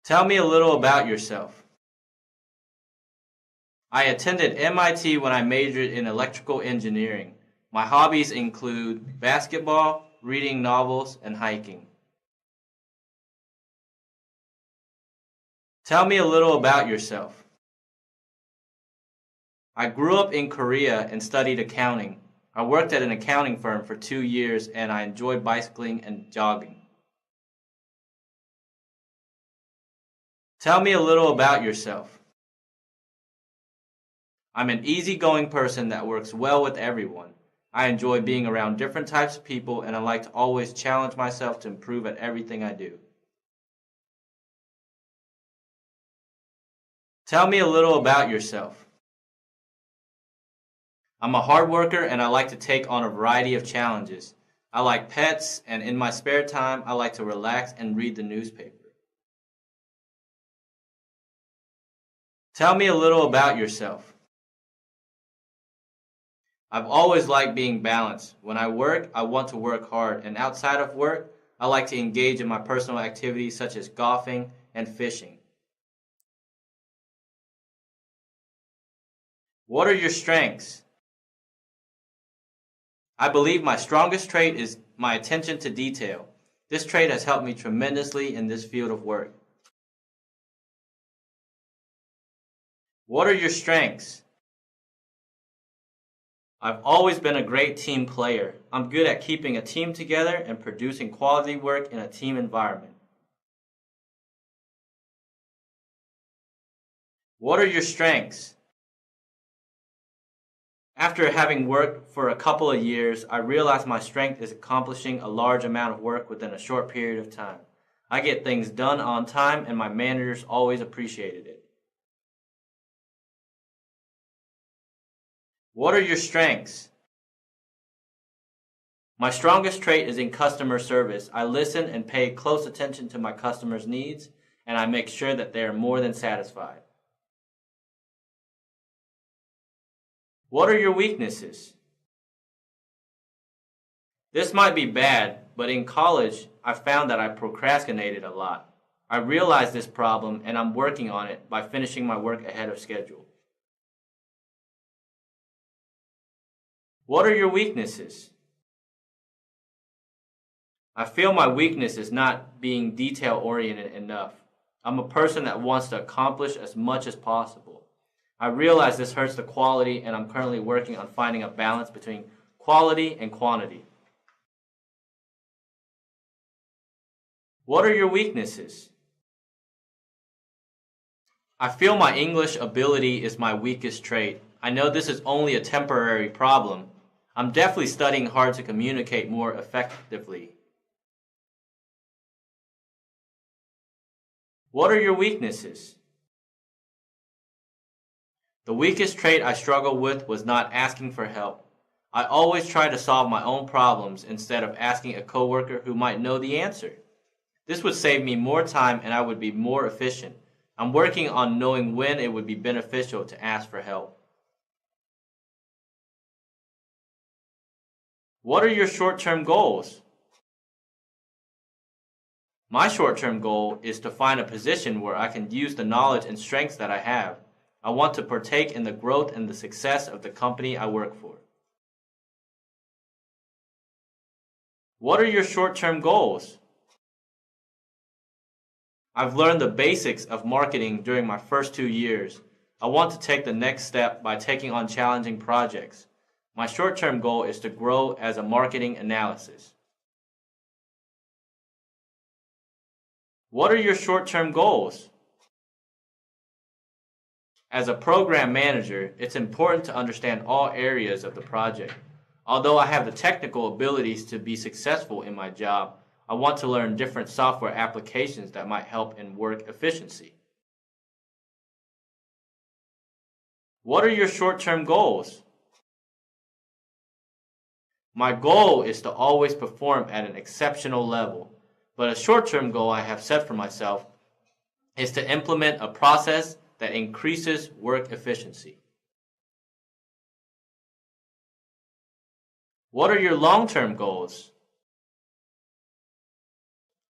Tell me a little about yourself. I attended MIT when I majored in electrical engineering. My hobbies include basketball, reading novels, and hiking. Tell me a little about yourself. I grew up in Korea and studied accounting. I worked at an accounting firm for 2 years and I enjoy bicycling and jogging. Tell me a little about yourself. I'm an easygoing person that works well with everyone. I enjoy being around different types of people and I like to always challenge myself to improve at everything I do. Tell me a little about yourself. I'm a hard worker and I like to take on a variety of challenges. I like pets and in my spare time I like to relax and read the newspaper. Tell me a little about yourself. I've always liked being balanced. When I work, I want to work hard, and outside of work, I like to engage in my personal activities such as golfing and fishing. What are your strengths? I believe my strongest trait is my attention to detail. This trait has helped me tremendously in this field of work. What are your strengths? I've always been a great team player. I'm good at keeping a team together and producing quality work in a team environment. What are your strengths? After having worked for a couple of years, I realized my strength is accomplishing a large amount of work within a short period of time. I get things done on time and my managers always appreciated it. What are your strengths? My strongest trait is in customer service. I listen and pay close attention to my customers' needs, and I make sure that they are more than satisfied. What are your weaknesses? This might be bad, but in college, I found that I procrastinated a lot. I realized this problem and I'm working on it by finishing my work ahead of schedule. What are your weaknesses? I feel my weakness is not being detail-oriented enough. I'm a person that wants to accomplish as much as possible. I realize this hurts the quality and I'm currently working on finding a balance between quality and quantity. What are your weaknesses? I feel my English ability is my weakest trait. I know this is only a temporary problem. I'm definitely studying hard to communicate more effectively. What are your weaknesses? The weakest trait I struggled with was not asking for help. I always try to solve my own problems instead of asking a coworker who might know the answer. This would save me more time and I would be more efficient. I'm working on knowing when it would be beneficial to ask for help. What are your short-term goals? My short-term goal is to find a position where I can use the knowledge and strengths that I have. I want to partake in the growth and the success of the company I work for. What are your short-term goals? I've learned the basics of marketing during my first 2 years. I want to take the next step by taking on challenging projects. My short-term goal is to grow as a marketing analyst. What are your short-term goals? As a program manager, it's important to understand all areas of the project. Although I have the technical abilities to be successful in my job, I want to learn different software applications that might help in work efficiency. What are your short-term goals? My goal is to always perform at an exceptional level, but a short-term goal I have set for myself is to implement a process that increases work efficiency. What are your long-term goals?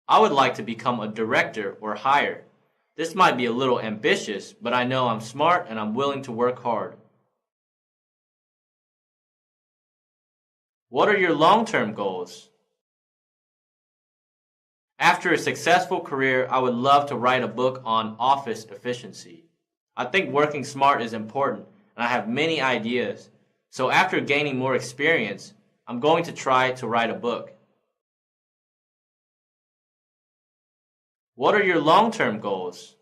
I would like to become a director or higher. This might be a little ambitious, but I know I'm smart and I'm willing to work hard. What are your long-term goals? After a successful career, I would love to write a book on office efficiency. I think working smart is important, and I have many ideas. So after gaining more experience, I'm going to try to write a book. What are your long-term goals?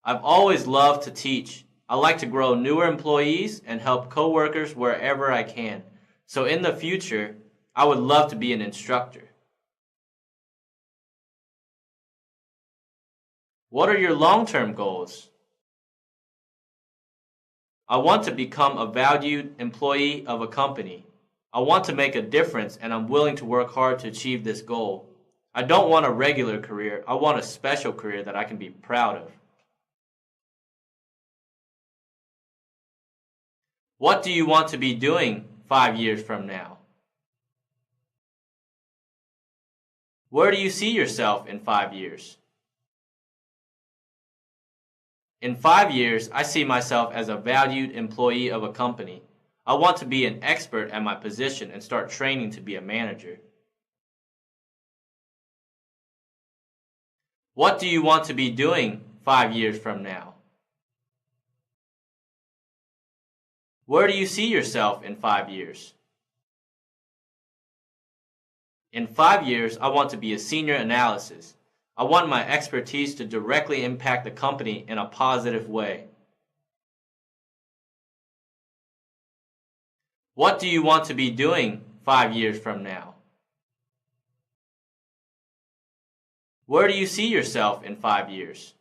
I've always loved to teach. I like to grow newer employees and help coworkers wherever I can. So in the future, I would love to be an instructor. What are your long-term goals? I want to become a valued employee of a company. I want to make a difference and I'm willing to work hard to achieve this goal. I don't want a regular career. I want a special career that I can be proud of. What do you want to be doing 5 years from now? Where do you see yourself in 5 years? In 5 years, I see myself as a valued employee of a company. I want to be an expert at my position and start training to be a manager. What do you want to be doing 5 years from now? Where do you see yourself in 5 years? In 5 years, I want to be a senior analyst. I want my expertise to directly impact the company in a positive way. What do you want to be doing 5 years from now? Where do you see yourself in 5 years?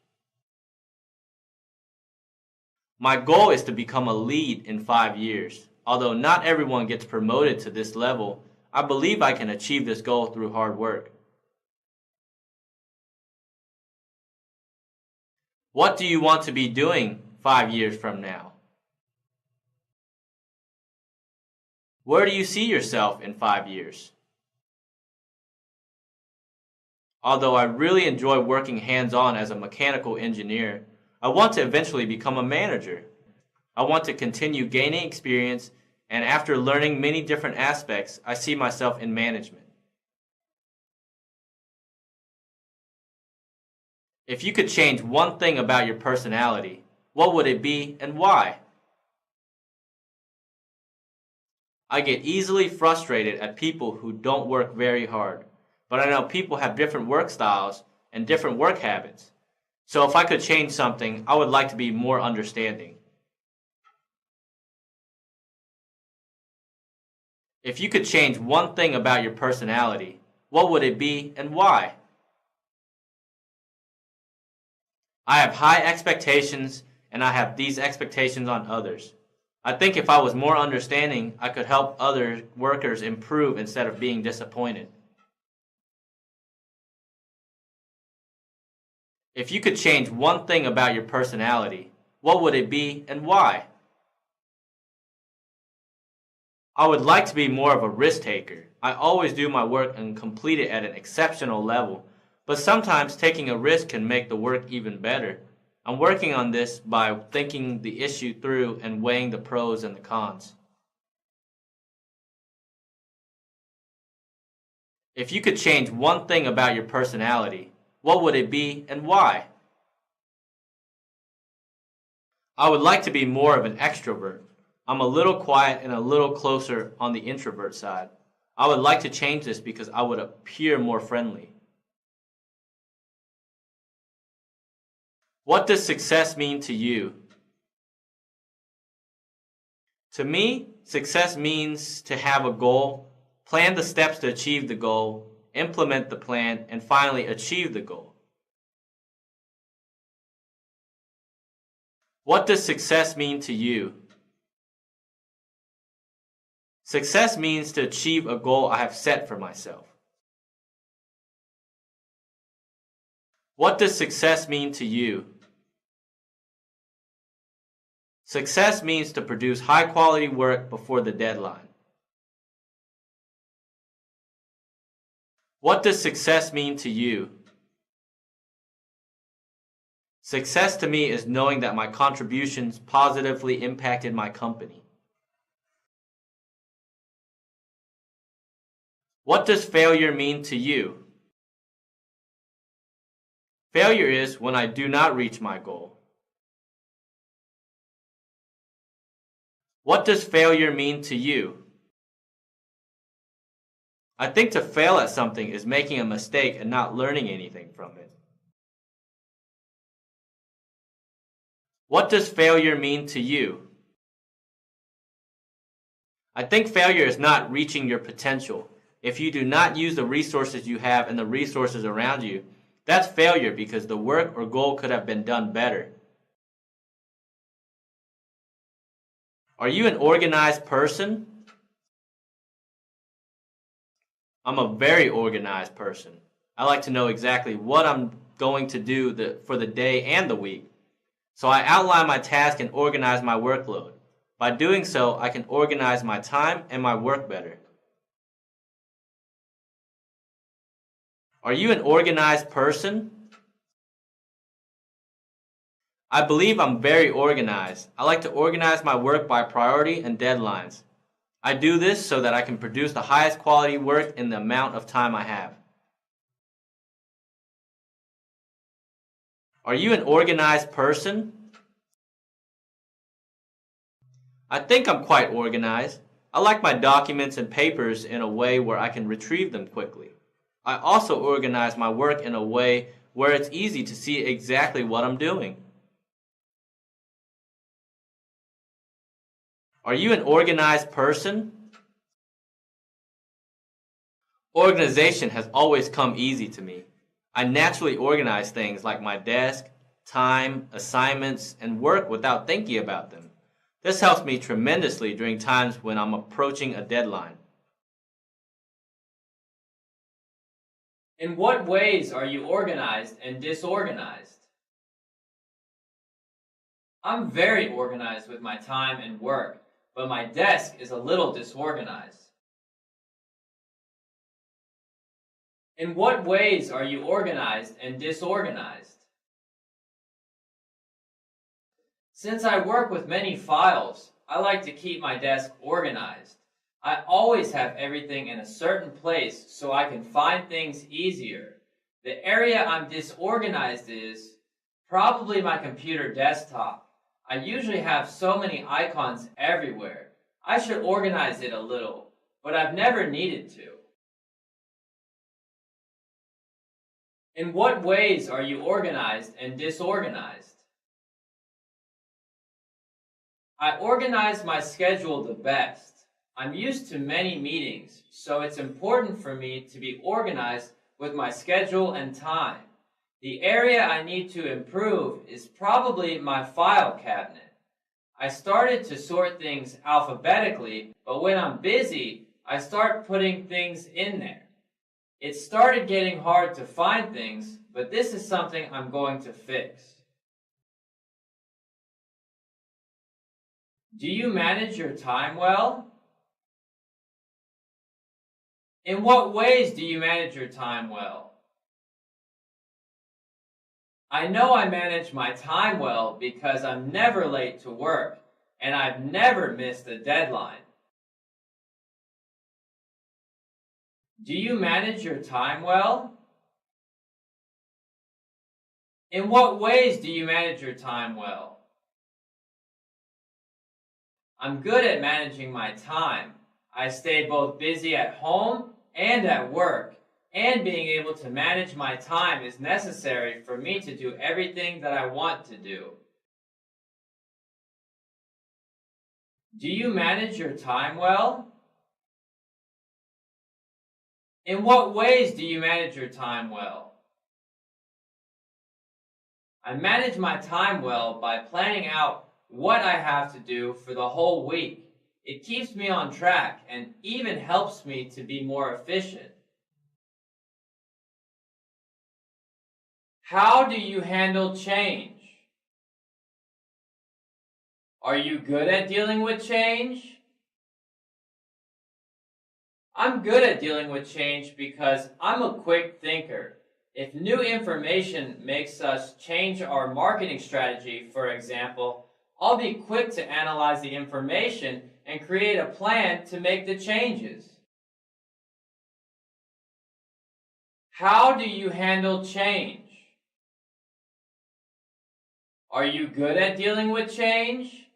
My goal is to become a lead in 5 years. Although not everyone gets promoted to this level, I believe I can achieve this goal through hard work. What do you want to be doing 5 years from now? Where do you see yourself in 5 years? Although I really enjoy working hands-on as a mechanical engineer, I want to eventually become a manager. I want to continue gaining experience, and after learning many different aspects, I see myself in management. If you could change one thing about your personality, what would it be and why? I get easily frustrated at people who don't work very hard, but I know people have different work styles and different work habits. So if I could change something, I would like to be more understanding. If you could change one thing about your personality, what would it be and why? I have high expectations and I have these expectations on others. I think if I was more understanding, I could help other workers improve instead of being disappointed. If you could change one thing about your personality, what would it be and why? I would like to be more of a risk taker. I always do my work and complete it at an exceptional level, but sometimes taking a risk can make the work even better. I'm working on this by thinking the issue through and weighing the pros and the cons. If you could change one thing about your personality, what would it be and why? I would like to be more of an extrovert. I'm a little quiet and a little closer on the introvert side. I would like to change this because I would appear more friendly. What does success mean to you? To me, success means to have a goal, plan the steps to achieve the goal, implement the plan, and finally achieve the goal. What does success mean to you? Success means to achieve a goal I have set for myself. What does success mean to you? Success means to produce high-quality work before the deadline. What does success mean to you? Success to me is knowing that my contributions positively impacted my company. What does failure mean to you? Failure is when I do not reach my goal. What does failure mean to you? I think to fail at something is making a mistake and not learning anything from it. What does failure mean to you? I think failure is not reaching your potential. If you do not use the resources you have and the resources around you, that's failure because the work or goal could have been done better. Are you an organized person? I'm a very organized person. I like to know exactly what I'm going to do for the day and the week. So I outline my task and organize my workload. By doing so, I can organize my time and my work better. Are you an organized person? I believe I'm very organized. I like to organize my work by priority and deadlines. I do this so that I can produce the highest quality work in the amount of time I have. Are you an organized person? I think I'm quite organized. I like my documents and papers in a way where I can retrieve them quickly. I also organize my work in a way where it's easy to see exactly what I'm doing. Are you an organized person? Organization has always come easy to me. I naturally organize things like my desk, time, assignments, and work without thinking about them. This helps me tremendously during times when I'm approaching a deadline. In what ways are you organized and disorganized? I'm very organized with my time and work, but my desk is a little disorganized. In what ways are you organized and disorganized? Since I work with many files, I like to keep my desk organized. I always have everything in a certain place so I can find things easier. The area I'm disorganized is probably my computer desktop. I usually have so many icons everywhere. I should organize it a little, but I've never needed to. In what ways are you organized and disorganized? I organize my schedule the best. I'm used to many meetings, so it's important for me to be organized with my schedule and time. The area I need to improve is probably my file cabinet. I started to sort things alphabetically, but when I'm busy, I start putting things in there. It started getting hard to find things, but this is something I'm going to fix. Do you manage your time well? In what ways do you manage your time well? I know I manage my time well because I'm never late to work, and I've never missed a deadline. Do you manage your time well? In what ways do you manage your time well? I'm good at managing my time. I stay both busy at home and at work, and being able to manage my time is necessary for me to do everything that I want to do. Do you manage your time well? In what ways do you manage your time well? I manage my time well by planning out what I have to do for the whole week. It keeps me on track and even helps me to be more efficient. How do you handle change? Are you good at dealing with change? I'm good at dealing with change because I'm a quick thinker. If new information makes us change our marketing strategy, for example, I'll be quick to analyze the information and create a plan to make the changes. How do you handle change? Are you good at dealing with change?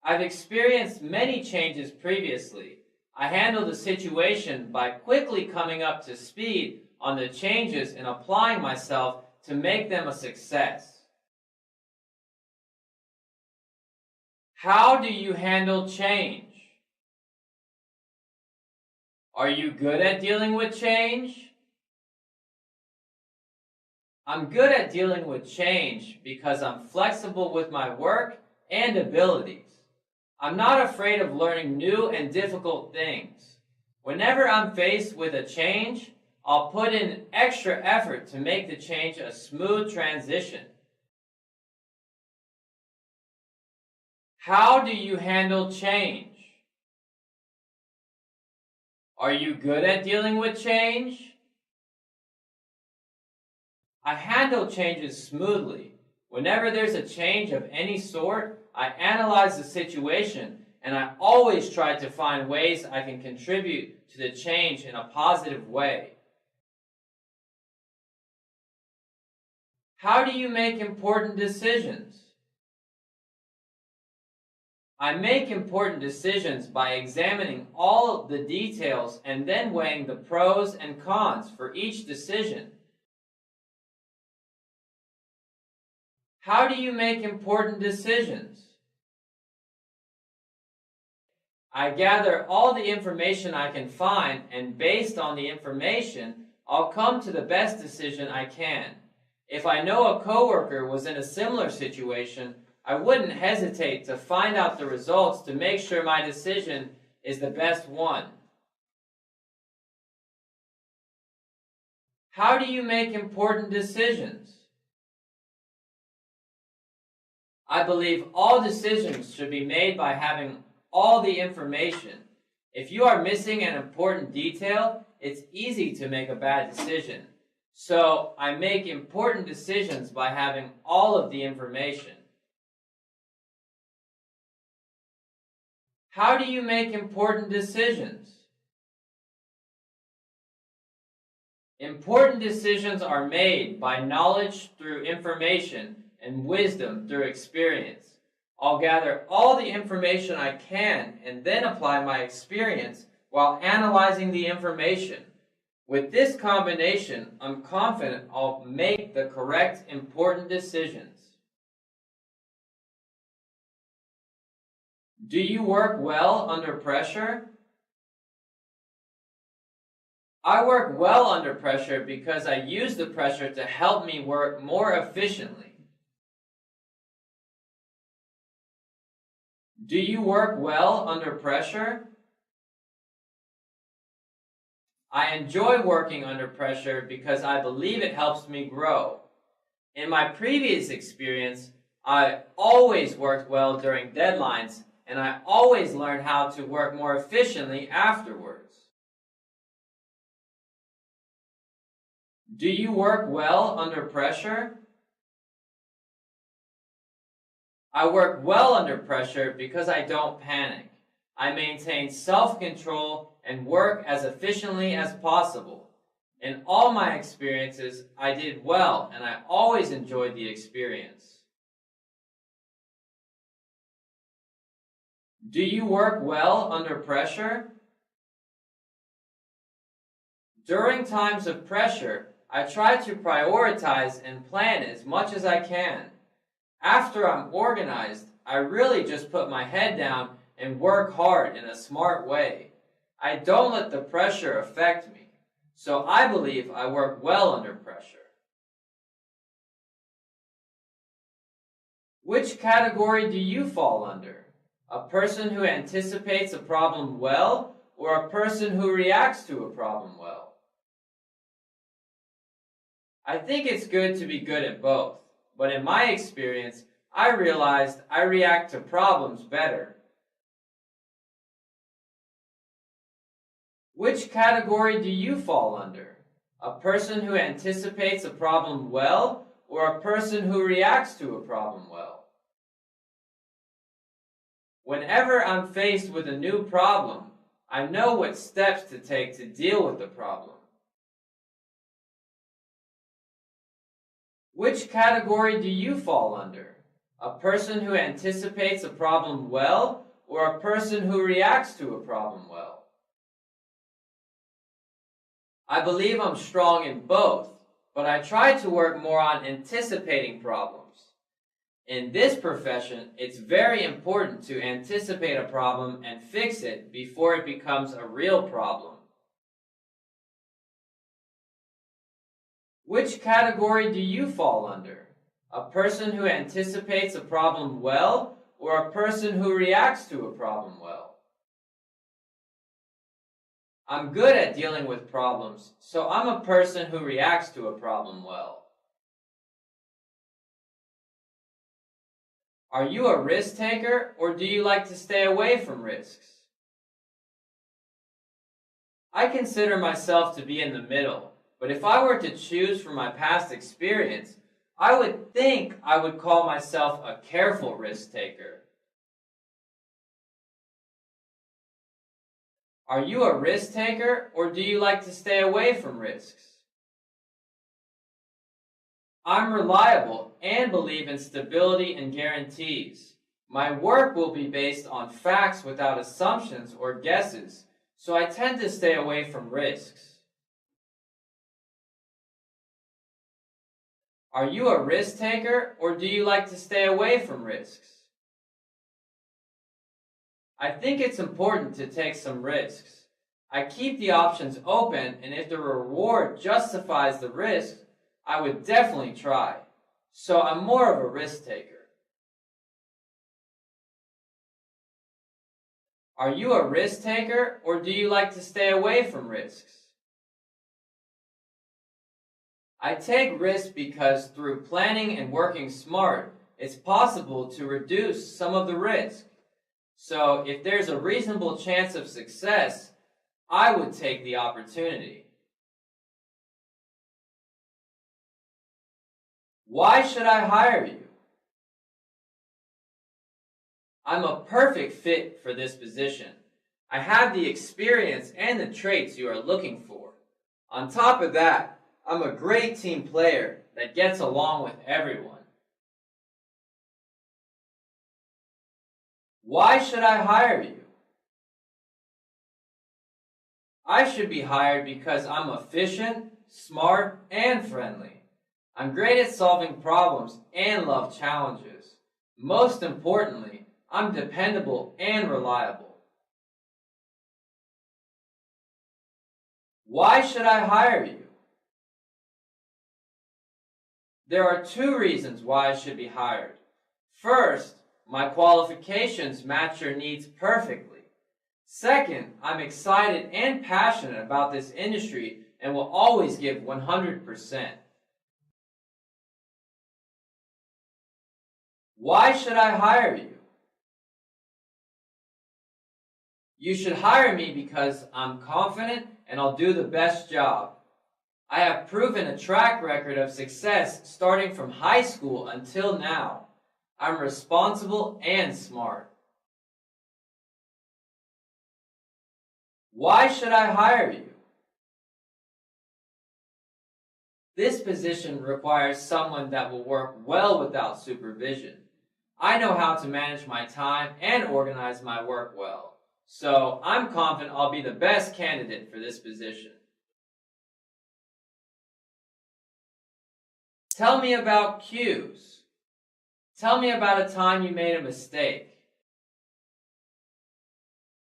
I've experienced many changes previously. I handle the situation by quickly coming up to speed on the changes and applying myself to make them a success. How do you handle change? Are you good at dealing with change? I'm good at dealing with change because I'm flexible with my work and abilities. I'm not afraid of learning new and difficult things. Whenever I'm faced with a change, I'll put in extra effort to make the change a smooth transition. How do you handle change? Are you good at dealing with change? I handle changes smoothly. Whenever there's a change of any sort, I analyze the situation and I always try to find ways I can contribute to the change in a positive way. How do you make important decisions? I make important decisions by examining all the details and then weighing the pros and cons for each decision. How do you make important decisions? I gather all the information I can find, and based on the information, I'll come to the best decision I can. If I know a coworker was in a similar situation, I wouldn't hesitate to find out the results to make sure my decision is the best one. How do you make important decisions? I believe all decisions should be made by having all the information. If you are missing an important detail, it's easy to make a bad decision. So I make important decisions by having all of the information. How do you make important decisions? Important decisions are made by knowledge through information and wisdom through experience. I'll gather all the information I can and then apply my experience while analyzing the information. With this combination, I'm confident I'll make the correct important decisions. Do you work well under pressure? I work well under pressure because I use the pressure to help me work more efficiently. Do you work well under pressure? I enjoy working under pressure because I believe it helps me grow. In my previous experience, I always worked well during deadlines, and I always learned how to work more efficiently afterwards. Do you work well under pressure? I work well under pressure because I don't panic. I maintain self-control and work as efficiently as possible. In all my experiences, I did well, and I always enjoyed the experience. Do you work well under pressure? During times of pressure, I try to prioritize and plan as much as I can. After I'm organized, I really just put my head down and work hard in a smart way. I don't let the pressure affect me, so I believe I work well under pressure. Which category do you fall under? A person who anticipates a problem well, or a person who reacts to a problem well? I think it's good to be good at both. But in my experience, I realized I react to problems better. Which category do you fall under? A person who anticipates a problem well, or a person who reacts to a problem well? Whenever I'm faced with a new problem, I know what steps to take to deal with the problem. Which category do you fall under? A person who anticipates a problem well, or a person who reacts to a problem well? I believe I'm strong in both, but I try to work more on anticipating problems. In this profession, it's very important to anticipate a problem and fix it before it becomes a real problem. Which category do you fall under? A person who anticipates a problem well, or a person who reacts to a problem well? I'm good at dealing with problems, so I'm a person who reacts to a problem well. Are you a risk taker, or do you like to stay away from risks? I consider myself to be in the middle, but if I were to choose from my past experience, I would think I would call myself a careful risk taker. Are you a risk taker, or do you like to stay away from risks? I'm reliable and believe in stability and guarantees. My work will be based on facts without assumptions or guesses, so I tend to stay away from risks. Are you a risk taker, or do you like to stay away from risks? I think it's important to take some risks. I keep the options open, and if the reward justifies the risk, I would definitely try. So I'm more of a risk taker. Are you a risk taker, or do you like to stay away from risks? I take risks because through planning and working smart, it's possible to reduce some of the risk. So if there's a reasonable chance of success, I would take the opportunity. Why should I hire you? I'm a perfect fit for this position. I have the experience and the traits you are looking for. On top of that, I'm a great team player that gets along with everyone. Why should I hire you? I should be hired because I'm efficient, smart, and friendly. I'm great at solving problems and love challenges. Most importantly, I'm dependable and reliable. Why should I hire you? There are two reasons why I should be hired. First, my qualifications match your needs perfectly. Second, I'm excited and passionate about this industry and will always give 100%. Why should I hire you? You should hire me because I'm confident and I'll do the best job. I have proven a track record of success starting from high school until now. I'm responsible and smart. Why should I hire you? This position requires someone that will work well without supervision. I know how to manage my time and organize my work well, so I'm confident I'll be the best candidate for this position. Tell me about cues. Tell me about a time you made a mistake.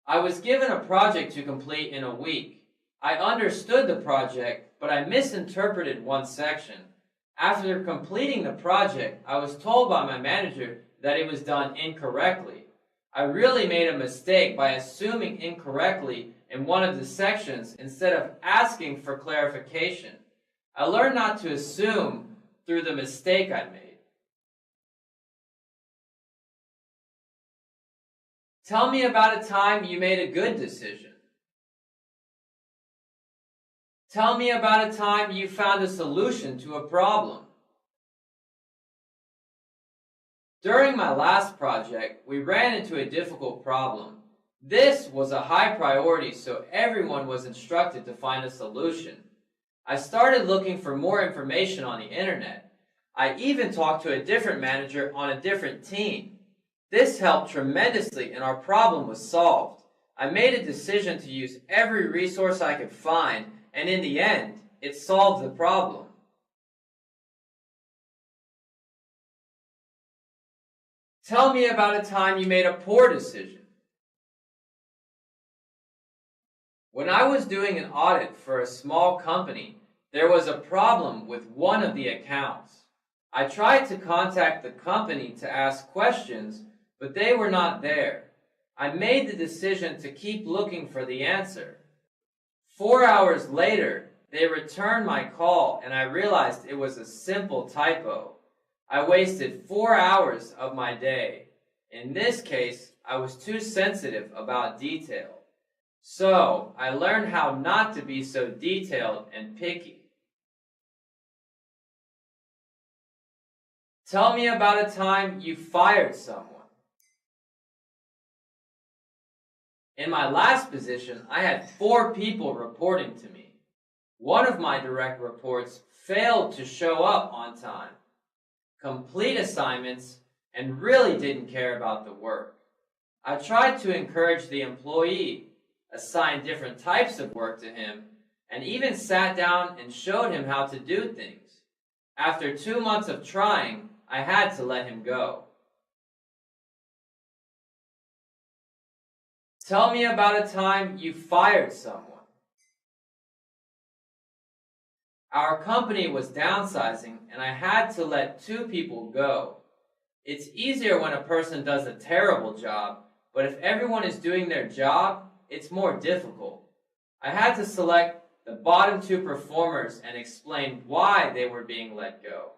I was given a project to complete in a week. I understood the project, but I misinterpreted one section. After completing the project, I was told by my manager that it was done incorrectly. I really made a mistake by assuming incorrectly in one of the sections instead of asking for clarification. I learned not to assume through the mistake I made. Tell me about a time you made a good decision. Tell me about a time you found a solution to a problem. During my last project, we ran into a difficult problem. This was a high priority, so everyone was instructed to find a solution. I started looking for more information on the internet. I even talked to a different manager on a different team. This helped tremendously and our problem was solved. I made a decision to use every resource I could find, and in the end, it solved the problem. Tell me about a time you made a poor decision. When I was doing an audit for a small company, there was a problem with one of the accounts. I tried to contact the company to ask questions, but they were not there. I made the decision to keep looking for the answer. 4 hours later, they returned my call and I realized it was a simple typo. I wasted 4 hours of my day. In this case, I was too sensitive about detail. So, I learned how not to be so detailed and picky. Tell me about a time you fired someone. In my last position, I had 4 people reporting to me. One of my direct reports failed to show up on time, complete assignments, and really didn't care about the work. I tried to encourage the employee, assigned different types of work to him, and even sat down and showed him how to do things. After 2 months of trying, I had to let him go. Tell me about a time you fired someone. Our company was downsizing and I had to let 2 people go. It's easier when a person does a terrible job, but if everyone is doing their job, it's more difficult. I had to select the bottom 2 performers and explain why they were being let go.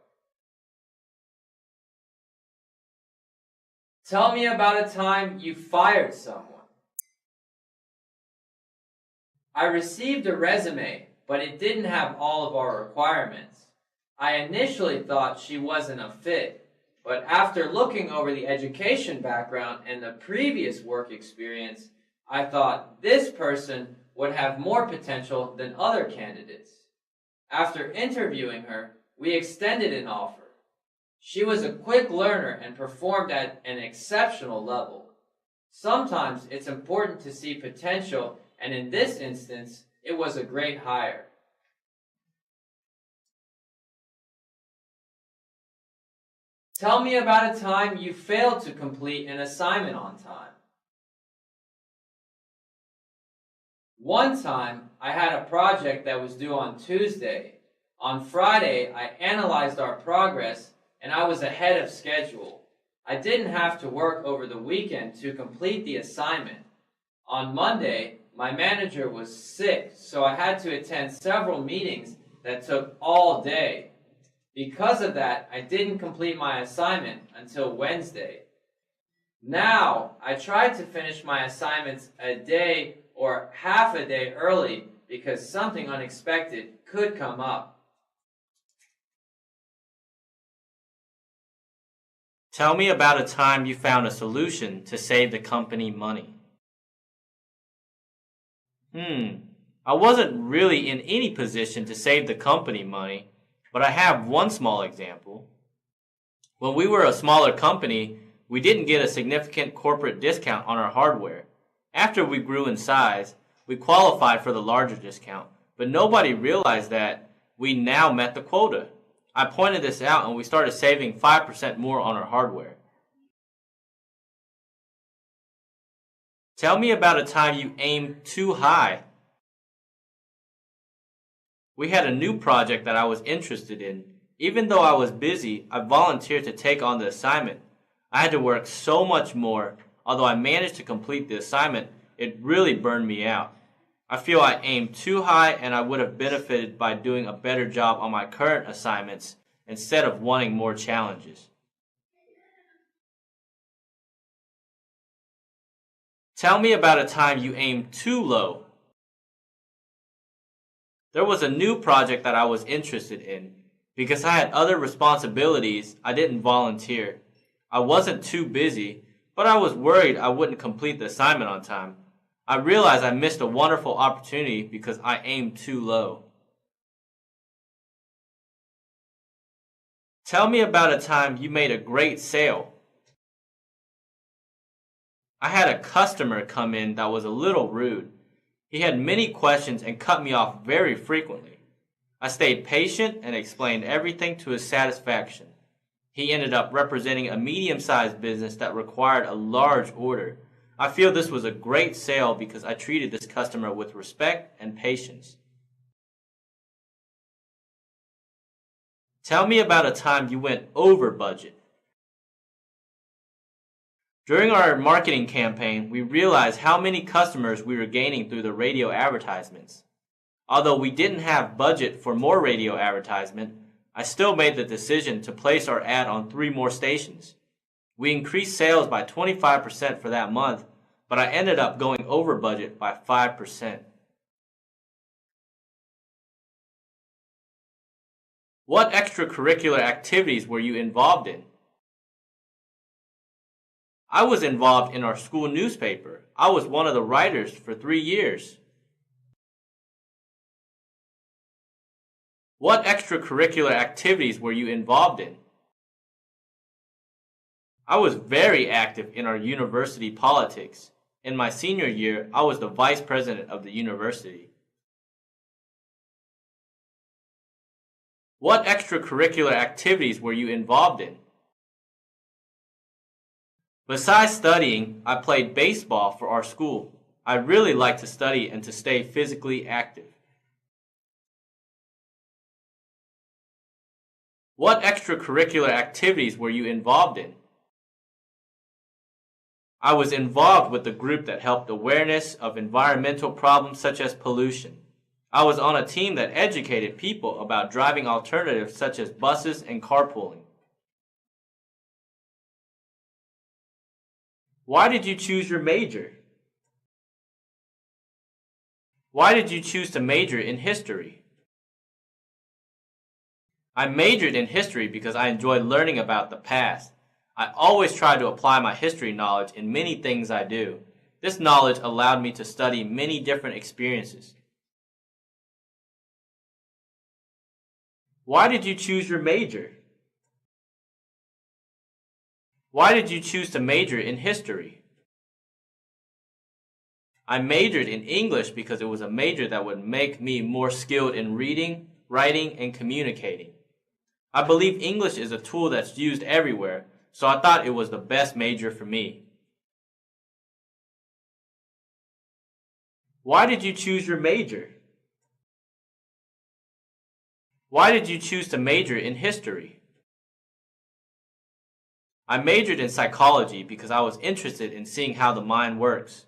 Tell me about a time you fired someone. I received a resume, but it didn't have all of our requirements. I initially thought she wasn't a fit, but after looking over the education background and the previous work experience, I thought this person would have more potential than other candidates. After interviewing her, we extended an offer. She was a quick learner and performed at an exceptional level. Sometimes it's important to see potential, and in this instance, it was a great hire. Tell me about a time you failed to complete an assignment on time. One time, I had a project that was due on Tuesday. On Friday, I analyzed our progress and I was ahead of schedule. I didn't have to work over the weekend to complete the assignment. On Monday, my manager was sick, so I had to attend several meetings that took all day. Because of that, I didn't complete my assignment until Wednesday. Now, I tried to finish my assignments a day or half a day early because something unexpected could come up. Tell me about a time you found a solution to save the company money. I wasn't really in any position to save the company money, but I have one small example. When we were a smaller company, we didn't get a significant corporate discount on our hardware. After we grew in size, we qualified for the larger discount, but nobody realized that we now met the quota. I pointed this out and we started saving 5% more on our hardware. Tell me about a time you aimed too high. We had a new project that I was interested in. Even though I was busy, I volunteered to take on the assignment. I had to work so much more. Although I managed to complete the assignment, it really burned me out. I feel I aimed too high and I would have benefited by doing a better job on my current assignments instead of wanting more challenges. Tell me about a time you aimed too low. There was a new project that I was interested in. Because I had other responsibilities, I didn't volunteer. I wasn't too busy, but I was worried I wouldn't complete the assignment on time. I realized I missed a wonderful opportunity because I aimed too low. Tell me about a time you made a great sale. I had a customer come in that was a little rude. He had many questions and cut me off very frequently. I stayed patient and explained everything to his satisfaction. He ended up representing a medium-sized business that required a large order. I feel this was a great sale because I treated this customer with respect and patience. Tell me about a time you went over budget. During our marketing campaign, we realized how many customers we were gaining through the radio advertisements. Although we didn't have budget for more radio advertisement, I still made the decision to place our ad on 3 more stations. We increased sales by 25% for that month, but I ended up going over budget by 5%. What extracurricular activities were you involved in? I was involved in our school newspaper. I was one of the writers for 3 years. What extracurricular activities were you involved in? I was very active in our university politics. In my senior year, I was the vice president of the university. What extracurricular activities were you involved in? Besides studying, I played baseball for our school. I really like to study and to stay physically active. What extracurricular activities were you involved in? I was involved with the group that helped awareness of environmental problems such as pollution. I was on a team that educated people about driving alternatives such as buses and carpooling. Why did you choose your major? Why did you choose to major in history? I majored in history because I enjoyed learning about the past. I always try to apply my history knowledge in many things I do. This knowledge allowed me to study many different experiences. Why did you choose your major? Why did you choose to major in history? I majored in English because it was a major that would make me more skilled in reading, writing, and communicating. I believe English is a tool that's used everywhere, so I thought it was the best major for me. Why did you choose your major? Why did you choose to major in history? I majored in psychology because I was interested in seeing how the mind works.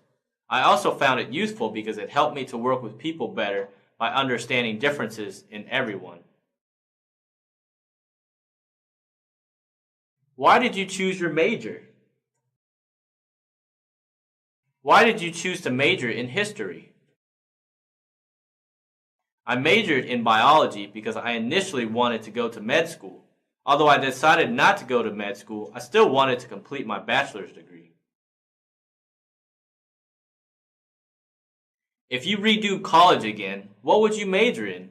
I also found it useful because it helped me to work with people better by understanding differences in everyone. Why did you choose your major? Why did you choose to major in history? I majored in biology because I initially wanted to go to med school. Although I decided not to go to med school, I still wanted to complete my bachelor's degree. If you redo college again, what would you major in?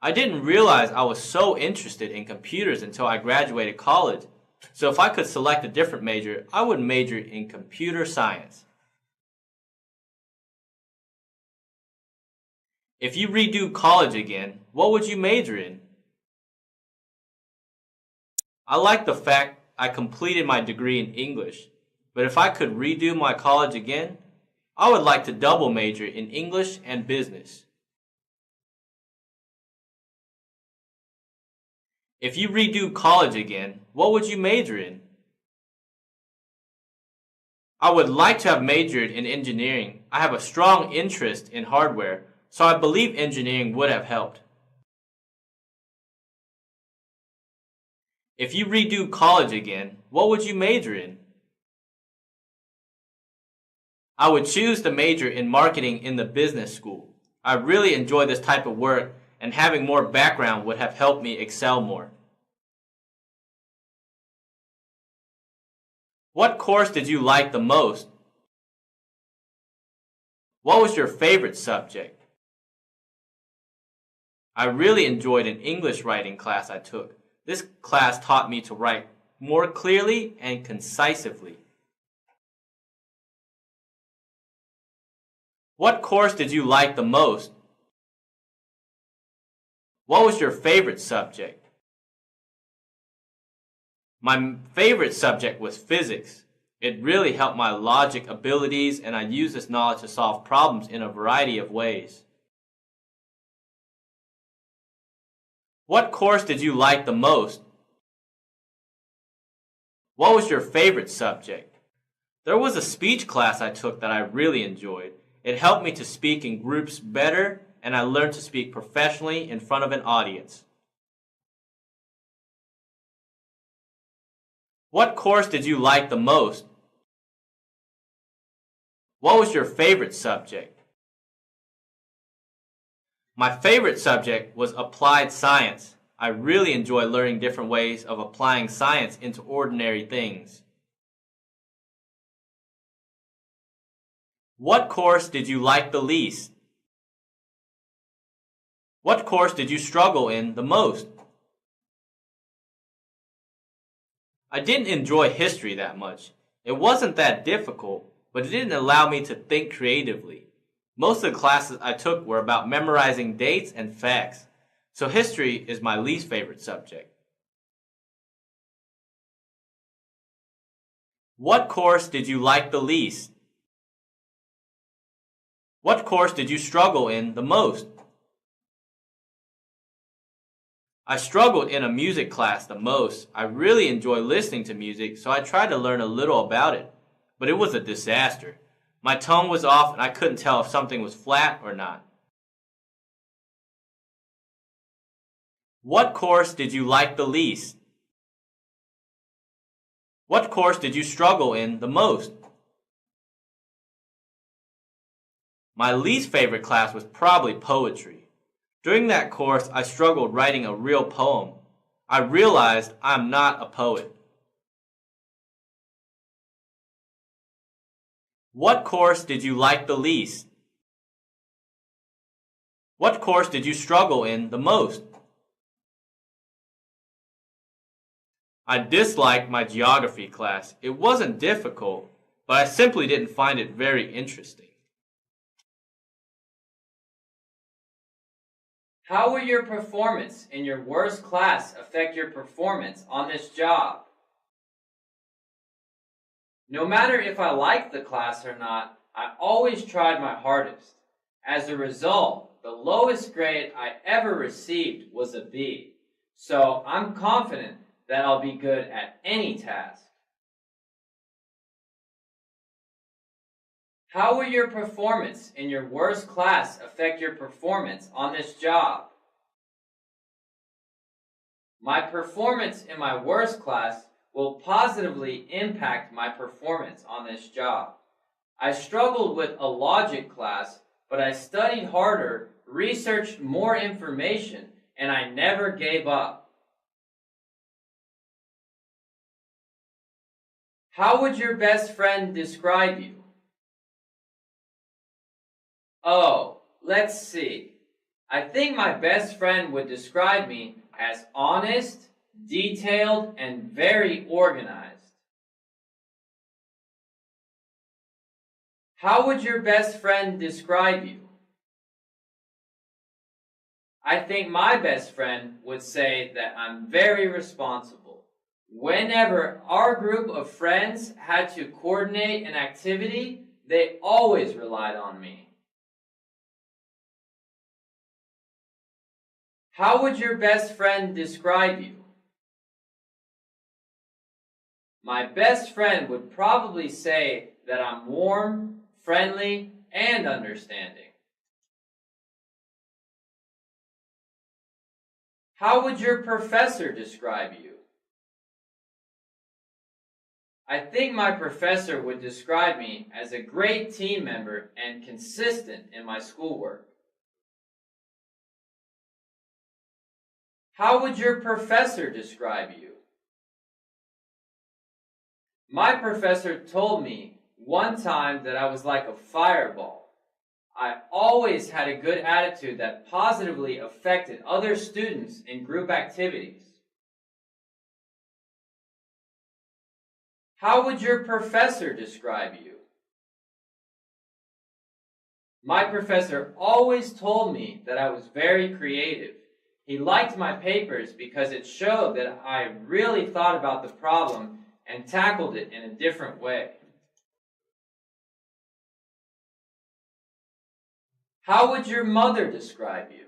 I didn't realize I was so interested in computers until I graduated college. So if I could select a different major, I would major in computer science. If you redo college again, what would you major in? I like the fact I completed my degree in English, but if I could redo my college again, I would like to double major in English and business. If you redo college again, what would you major in? I would like to have majored in engineering. I have a strong interest in hardware, so I believe engineering would have helped. If you redo college again, what would you major in? I would choose to major in marketing in the business school. I really enjoy this type of work, and having more background would have helped me excel more. What course did you like the most? What was your favorite subject? I really enjoyed an English writing class I took. This class taught me to write more clearly and concisely. What course did you like the most? What was your favorite subject? My favorite subject was physics. It really helped my logic abilities, and I used this knowledge to solve problems in a variety of ways. What course did you like the most? What was your favorite subject? There was a speech class I took that I really enjoyed. It helped me to speak in groups better, and I learned to speak professionally in front of an audience. What course did you like the most? What was your favorite subject? My favorite subject was applied science. I really enjoy learning different ways of applying science into ordinary things. What course did you like the least? What course did you struggle in the most? I didn't enjoy history that much. It wasn't that difficult, but it didn't allow me to think creatively. Most of the classes I took were about memorizing dates and facts, so history is my least favorite subject. What course did you like the least? What course did you struggle in the most? I struggled in a music class the most. I really enjoy listening to music, so I tried to learn a little about it, but it was a disaster. My tone was off and I couldn't tell if something was flat or not. What course did you like the least? What course did you struggle in the most? My least favorite class was probably poetry. During that course, I struggled writing a real poem. I realized I'm not a poet. What course did you like the least? What course did you struggle in the most? I disliked my geography class. It wasn't difficult, but I simply didn't find it very interesting. How will your performance in your worst class affect your performance on this job? No matter if I liked the class or not, I always tried my hardest. As a result, the lowest grade I ever received was a B. So I'm confident that I'll be good at any task. How will your performance in your worst class affect your performance on this job? My performance in my worst class will positively impact my performance on this job. I struggled with a logic class, but I studied harder, researched more information, and I never gave up. How would your best friend describe you? Oh, let's see. I think my best friend would describe me as honest, detailed, and very organized. How would your best friend describe you? I think my best friend would say that I'm very responsible. Whenever our group of friends had to coordinate an activity, they always relied on me. How would your best friend describe you? My best friend would probably say that I'm warm, friendly, and understanding. How would your professor describe you? I think my professor would describe me as a great team member and consistent in my schoolwork. How would your professor describe you? My professor told me one time that I was like a fireball. I always had a good attitude that positively affected other students in group activities. How would your professor describe you? My professor always told me that I was very creative. He liked my papers because it showed that I really thought about the problem and tackled it in a different way. How would your mother describe you?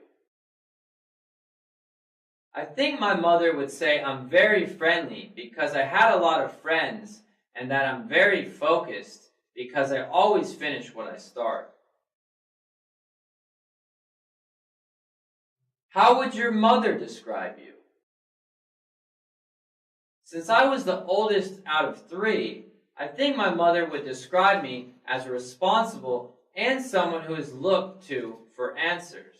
I think my mother would say I'm very friendly because I had a lot of friends, and that I'm very focused because I always finish what I start. How would your mother describe you? Since I was the oldest out of 3, I think my mother would describe me as responsible and someone who is looked to for answers.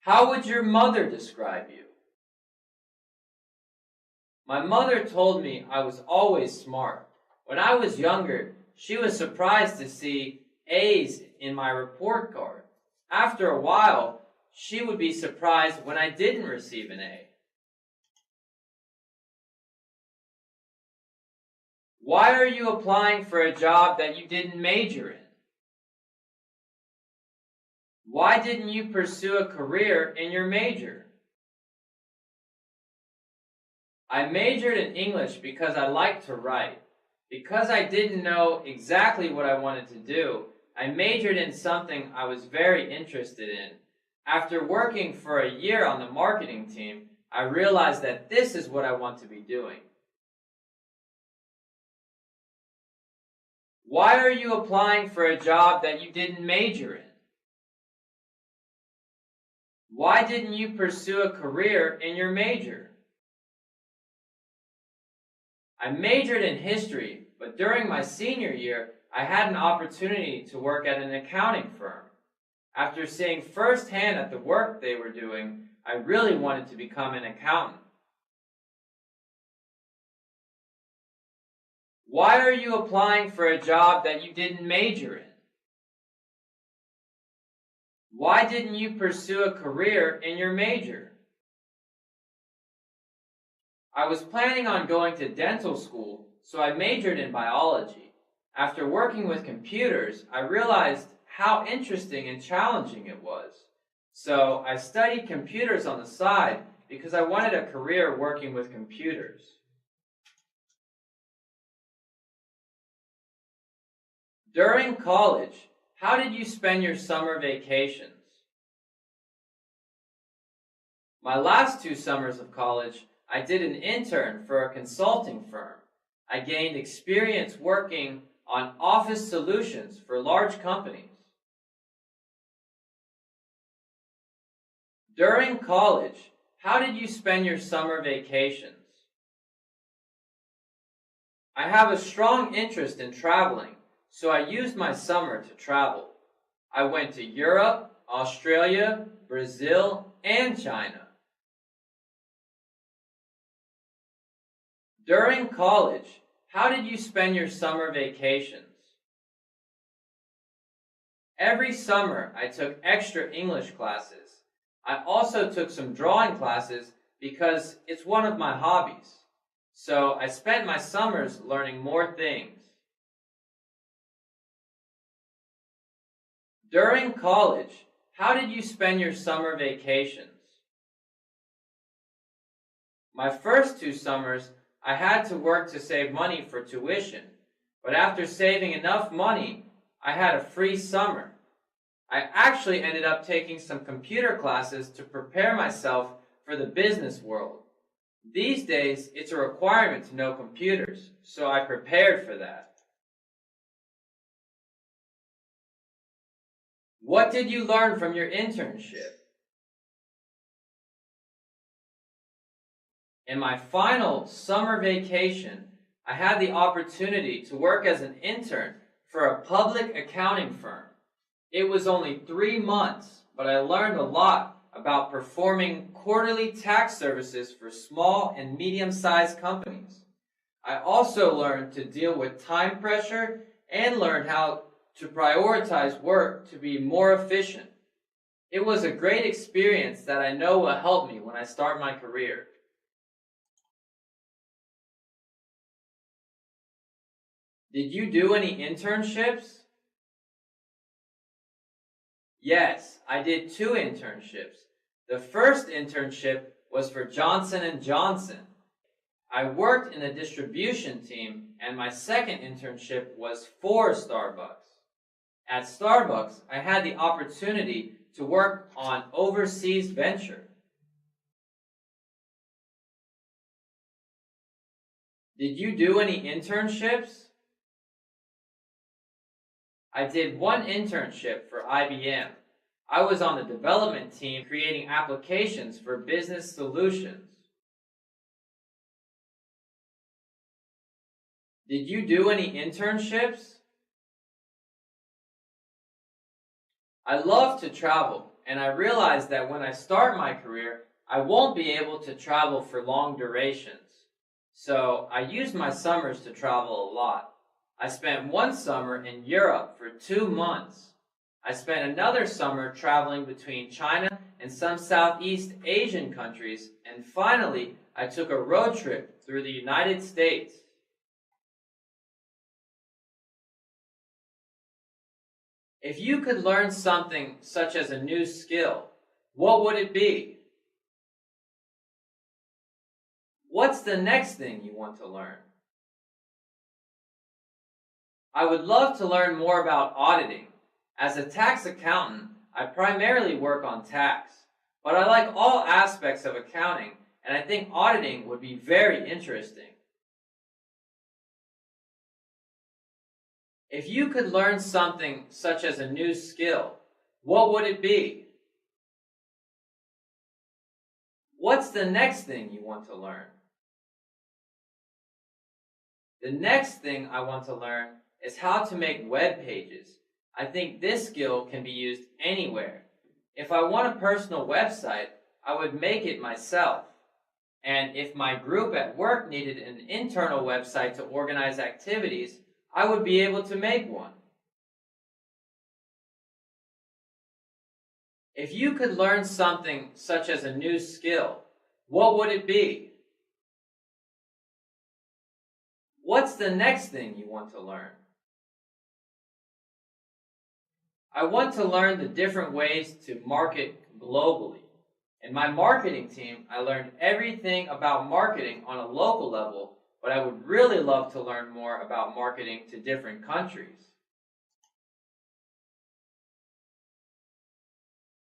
How would your mother describe you? My mother told me I was always smart. When I was younger, she was surprised to see A's in my report card. After a while, she would be surprised when I didn't receive an A. Why are you applying for a job that you didn't major in? Why didn't you pursue a career in your major? I majored in English because I liked to write. Because I didn't know exactly what I wanted to do, I majored in something I was very interested in. After working for a year on the marketing team, I realized that this is what I want to be doing. Why are you applying for a job that you didn't major in? Why didn't you pursue a career in your major? I majored in history, but during my senior year, I had an opportunity to work at an accounting firm. After seeing firsthand at the work they were doing, I really wanted to become an accountant. Why are you applying for a job that you didn't major in? Why didn't you pursue a career in your major? I was planning on going to dental school, so I majored in biology. After working with computers, I realized how interesting and challenging it was. So I studied computers on the side because I wanted a career working with computers. During college, how did you spend your summer vacations? My last 2 summers of college, I did an intern for a consulting firm. I gained experience working on office solutions for large companies. During college, how did you spend your summer vacations? I have a strong interest in traveling, so I used my summer to travel. I went to Europe, Australia, Brazil, and China. During college, how did you spend your summer vacations? Every summer, I took extra English classes. I also took some drawing classes because it's one of my hobbies. So I spent my summers learning more things. During college, how did you spend your summer vacations? My first 2 summers, I had to work to save money for tuition, but after saving enough money, I had a free summer. I actually ended up taking some computer classes to prepare myself for the business world. These days, it's a requirement to know computers, so I prepared for that. What did you learn from your internship? In my final summer vacation, I had the opportunity to work as an intern for a public accounting firm. It was only 3 months, but I learned a lot about performing quarterly tax services for small and medium-sized companies. I also learned to deal with time pressure and learned how to prioritize work to be more efficient. It was a great experience that I know will help me when I start my career. Did you do any internships? Yes, I did 2 internships. The first internship was for Johnson & Johnson. I worked in the distribution team, and my second internship was for Starbucks. At Starbucks, I had the opportunity to work on overseas venture. Did you do any internships? I did 1 internship for IBM. I was on the development team creating applications for business solutions. Did you do any internships? I love to travel, and I realized that when I start my career, I won't be able to travel for long durations. So I used my summers to travel a lot. I spent 1 summer in Europe for 2 months. I spent another summer traveling between China and some Southeast Asian countries, and finally, I took a road trip through the United States. If you could learn something such as a new skill, what would it be? What's the next thing you want to learn? I would love to learn more about auditing. As a tax accountant, I primarily work on tax, but I like all aspects of accounting, and I think auditing would be very interesting. If you could learn something such as a new skill, what would it be? What's the next thing you want to learn? The next thing I want to learn is how to make web pages. I think this skill can be used anywhere. If I want a personal website, I would make it myself. And if my group at work needed an internal website to organize activities, I would be able to make one. If you could learn something such as a new skill, what would it be? What's the next thing you want to learn? I want to learn the different ways to market globally. In my marketing team, I learned everything about marketing on a local level, but I would really love to learn more about marketing to different countries.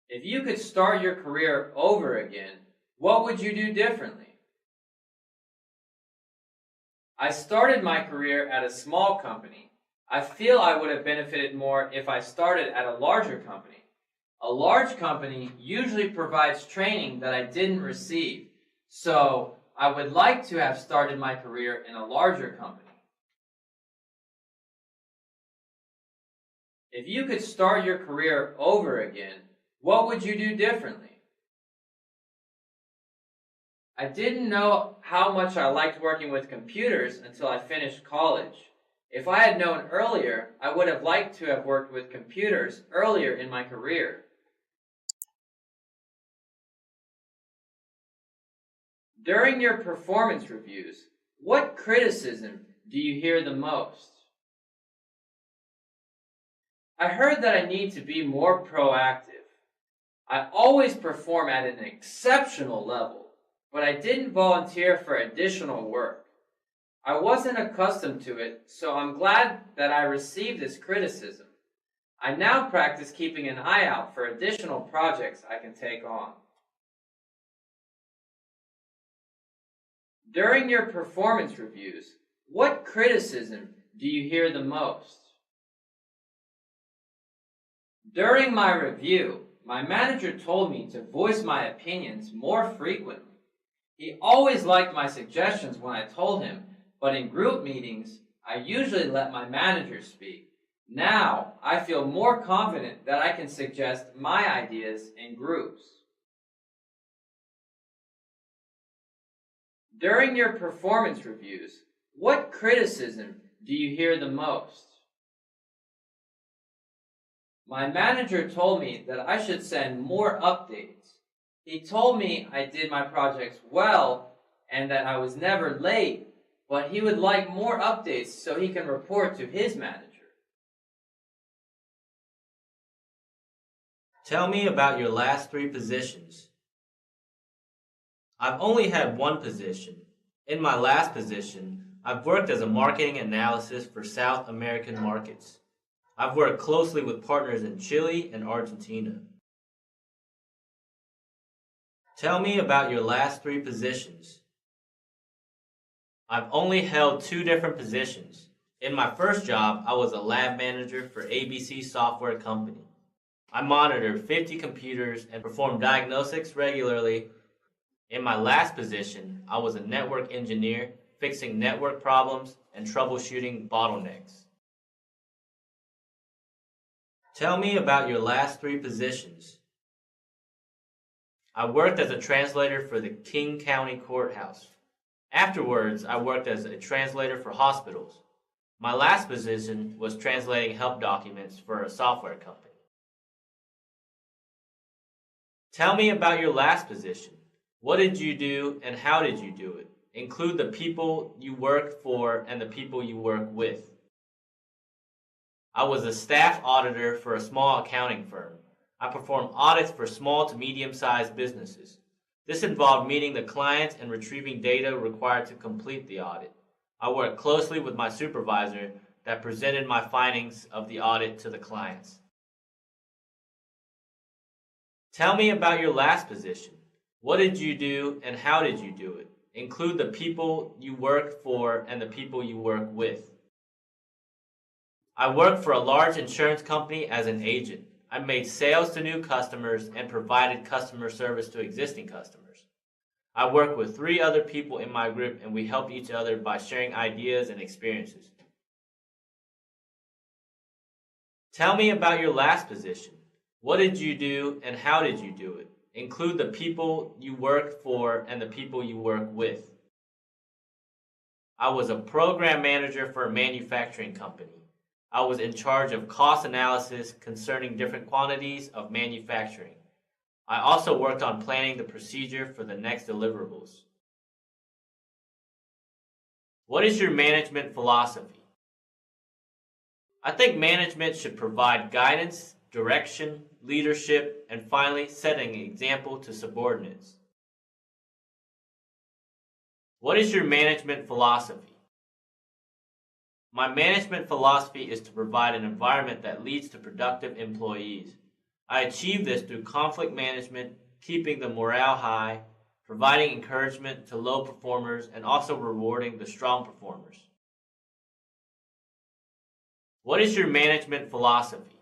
If you could start your career over again, what would you do differently? I started my career at a small company. I feel I would have benefited more if I started at a larger company. A large company usually provides training that I didn't receive, so I would like to have started my career in a larger company. If you could start your career over again, what would you do differently? I didn't know how much I liked working with computers until I finished college. If I had known earlier, I would have liked to have worked with computers earlier in my career. During your performance reviews, what criticism do you hear the most? I heard that I need to be more proactive. I always perform at an exceptional level, but I didn't volunteer for additional work. I wasn't accustomed to it, so I'm glad that I received this criticism. I now practice keeping an eye out for additional projects I can take on. During your performance reviews, what criticism do you hear the most? During my review, my manager told me to voice my opinions more frequently. He always liked my suggestions when I told him, but in group meetings, I usually let my manager speak. Now, I feel more confident that I can suggest my ideas in groups. During your performance reviews, what criticism do you hear the most? My manager told me that I should send more updates. He told me I did my projects well and that I was never late, but he would like more updates so he can report to his manager. Tell me about your last 3 positions. I've only had 1 position. In my last position, I've worked as a marketing analyst for South American markets. I've worked closely with partners in Chile and Argentina. Tell me about your last 3 positions. I've only held 2 different positions. In my first job, I was a lab manager for ABC Software Company. I monitored 50 computers and performed diagnostics regularly. In my last position, I was a network engineer, fixing network problems and troubleshooting bottlenecks. Tell me about your last 3 positions. I worked as a translator for the King County Courthouse. Afterwards, I worked as a translator for hospitals. My last position was translating help documents for a software company. Tell me about your last position. What did you do and how did you do it? Include the people you worked for and the people you work with. I was a staff auditor for a small accounting firm. I performed audits for small to medium-sized businesses. This involved meeting the clients and retrieving data required to complete the audit. I worked closely with my supervisor that presented my findings of the audit to the clients. Tell me about your last position. What did you do and how did you do it? Include the people you worked for and the people you work with. I worked for a large insurance company as an agent. I made sales to new customers and provided customer service to existing customers. I worked with 3 other people in my group and we helped each other by sharing ideas and experiences. Tell me about your last position. What did you do and how did you do it? Include the people you worked for and the people you work with. I was a program manager for a manufacturing company. I was in charge of cost analysis concerning different quantities of manufacturing. I also worked on planning the procedure for the next deliverables. What is your management philosophy? I think management should provide guidance, direction, leadership, and finally, setting an example to subordinates. What is your management philosophy? My management philosophy is to provide an environment that leads to productive employees. I achieve this through conflict management, keeping the morale high, providing encouragement to low performers, and also rewarding the strong performers. What is your management philosophy?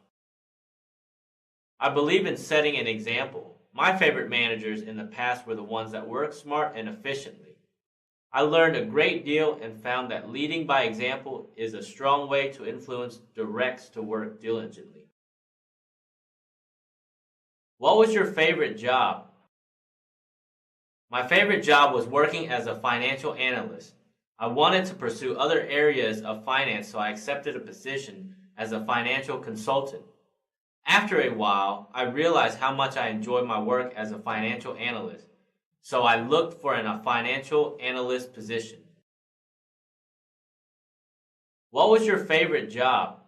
I believe in setting an example. My favorite managers in the past were the ones that work smart and efficiently. I learned a great deal and found that leading by example is a strong way to influence directs to work diligently. What was your favorite job? My favorite job was working as a financial analyst. I wanted to pursue other areas of finance, so I accepted a position as a financial consultant. After a while, I realized how much I enjoyed my work as a financial analyst, so I looked for a financial analyst position. What was your favorite job?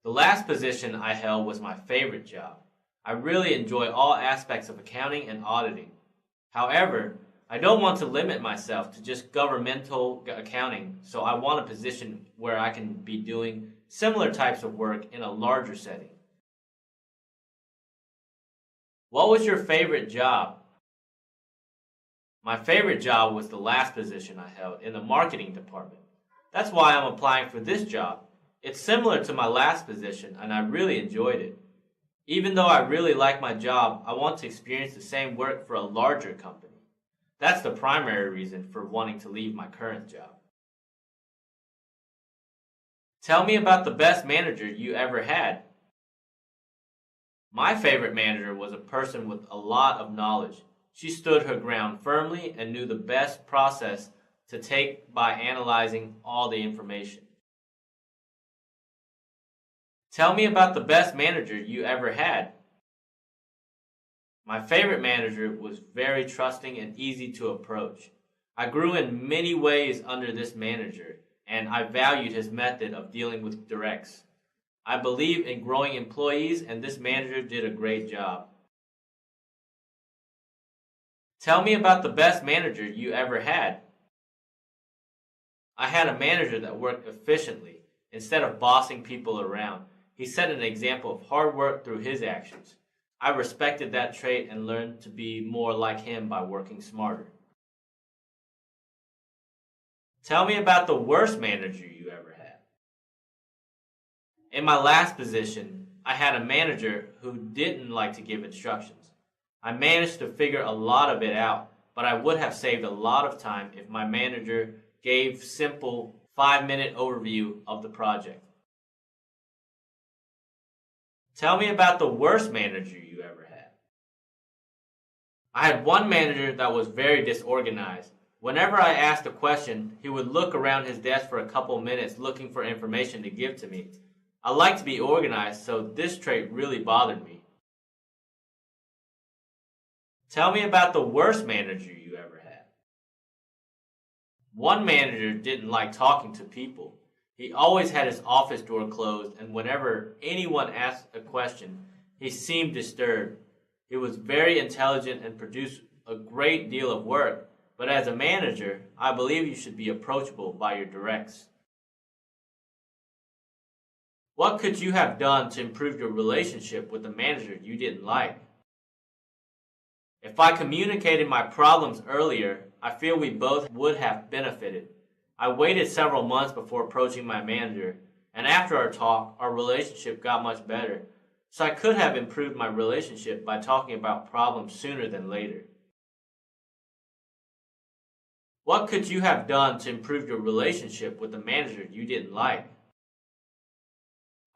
The last position I held was my favorite job. I really enjoy all aspects of accounting and auditing. However, I don't want to limit myself to just governmental accounting, so I want a position where I can be doing similar types of work in a larger setting. What was your favorite job? My favorite job was the last position I held in the marketing department. That's why I'm applying for this job. It's similar to my last position and I really enjoyed it. Even though I really like my job, I want to experience the same work for a larger company. That's the primary reason for wanting to leave my current job. Tell me about the best manager you ever had. My favorite manager was a person with a lot of knowledge. She stood her ground firmly and knew the best process to take by analyzing all the information. Tell me about the best manager you ever had. My favorite manager was very trusting and easy to approach. I grew in many ways under this manager, and I valued his method of dealing with directs. I believe in growing employees, and this manager did a great job. Tell me about the best manager you ever had. I had a manager that worked efficiently instead of bossing people around. He set an example of hard work through his actions. I respected that trait and learned to be more like him by working smarter. Tell me about the worst manager you ever had. In my last position, I had a manager who didn't like to give instructions. I managed to figure a lot of it out, but I would have saved a lot of time if my manager gave simple 5-minute overview of the project. Tell me about the worst manager you ever had. I had one manager that was very disorganized. Whenever I asked a question, he would look around his desk for a couple minutes looking for information to give to me. I like to be organized, so this trait really bothered me. Tell me about the worst manager you ever had. One manager didn't like talking to people. He always had his office door closed, and whenever anyone asked a question, he seemed disturbed. He was very intelligent and produced a great deal of work, but as a manager, I believe you should be approachable by your directs. What could you have done to improve your relationship with the manager you didn't like? If I communicated my problems earlier, I feel we both would have benefited. I waited several months before approaching my manager, and after our talk, our relationship got much better. So I could have improved my relationship by talking about problems sooner than later. What could you have done to improve your relationship with the manager you didn't like?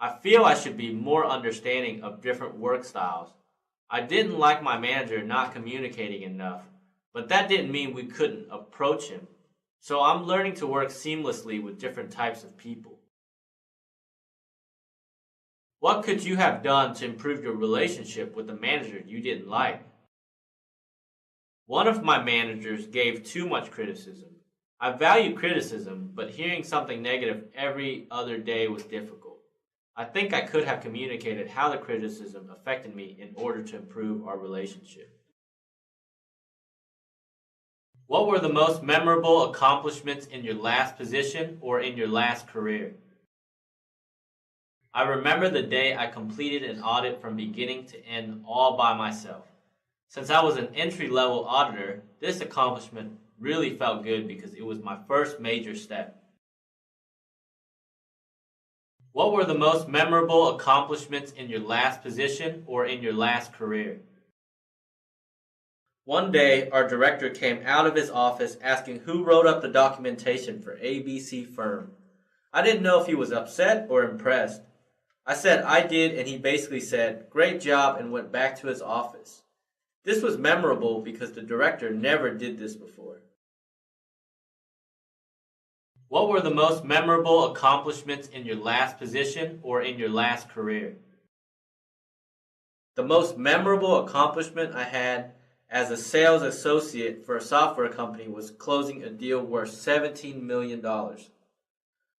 I feel I should be more understanding of different work styles. I didn't like my manager not communicating enough, but that didn't mean we couldn't approach him. So I'm learning to work seamlessly with different types of people. What could you have done to improve your relationship with the manager you didn't like? One of my managers gave too much criticism. I value criticism, but hearing something negative every other day was difficult. I think I could have communicated how the criticism affected me in order to improve our relationship. What were the most memorable accomplishments in your last position or in your last career? I remember the day I completed an audit from beginning to end all by myself. Since I was an entry-level auditor, this accomplishment really felt good because it was my first major step. What were the most memorable accomplishments in your last position or in your last career? One day, our director came out of his office asking who wrote up the documentation for ABC firm. I didn't know if he was upset or impressed. I said I did, and he basically said, "Great job," and went back to his office. This was memorable because the director never did this before. What were the most memorable accomplishments in your last position or in your last career? The most memorable accomplishment I had as a sales associate for a software company was closing a deal worth $17 million.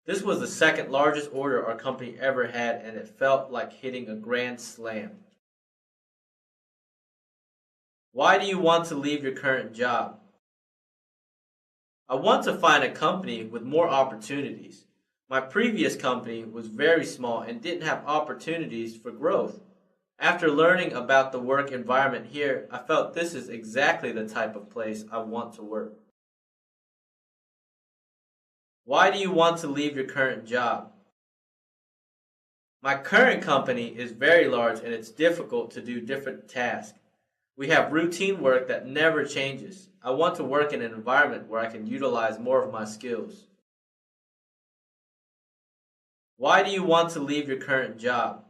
This was the second largest order our company ever had, and it felt like hitting a grand slam. Why do you want to leave your current job? I want to find a company with more opportunities. My previous company was very small and didn't have opportunities for growth. After learning about the work environment here, I felt this is exactly the type of place I want to work. Why do you want to leave your current job? My current company is very large and it's difficult to do different tasks. We have routine work that never changes. I want to work in an environment where I can utilize more of my skills. Why do you want to leave your current job?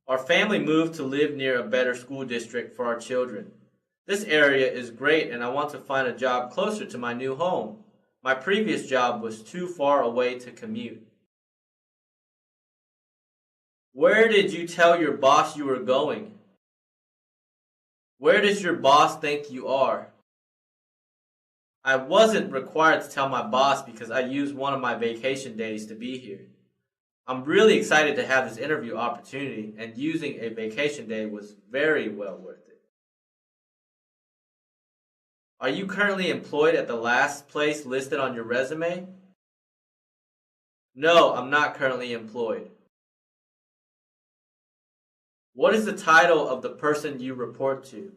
Our family moved to live near a better school district for our children. This area is great and I want to find a job closer to my new home. My previous job was too far away to commute. Where did you tell your boss you were going? Where does your boss think you are? I wasn't required to tell my boss because I used one of my vacation days to be here. I'm really excited to have this interview opportunity, and using a vacation day was very well worth it. Are you currently employed at the last place listed on your resume? No, I'm not currently employed. What is the title of the person you report to?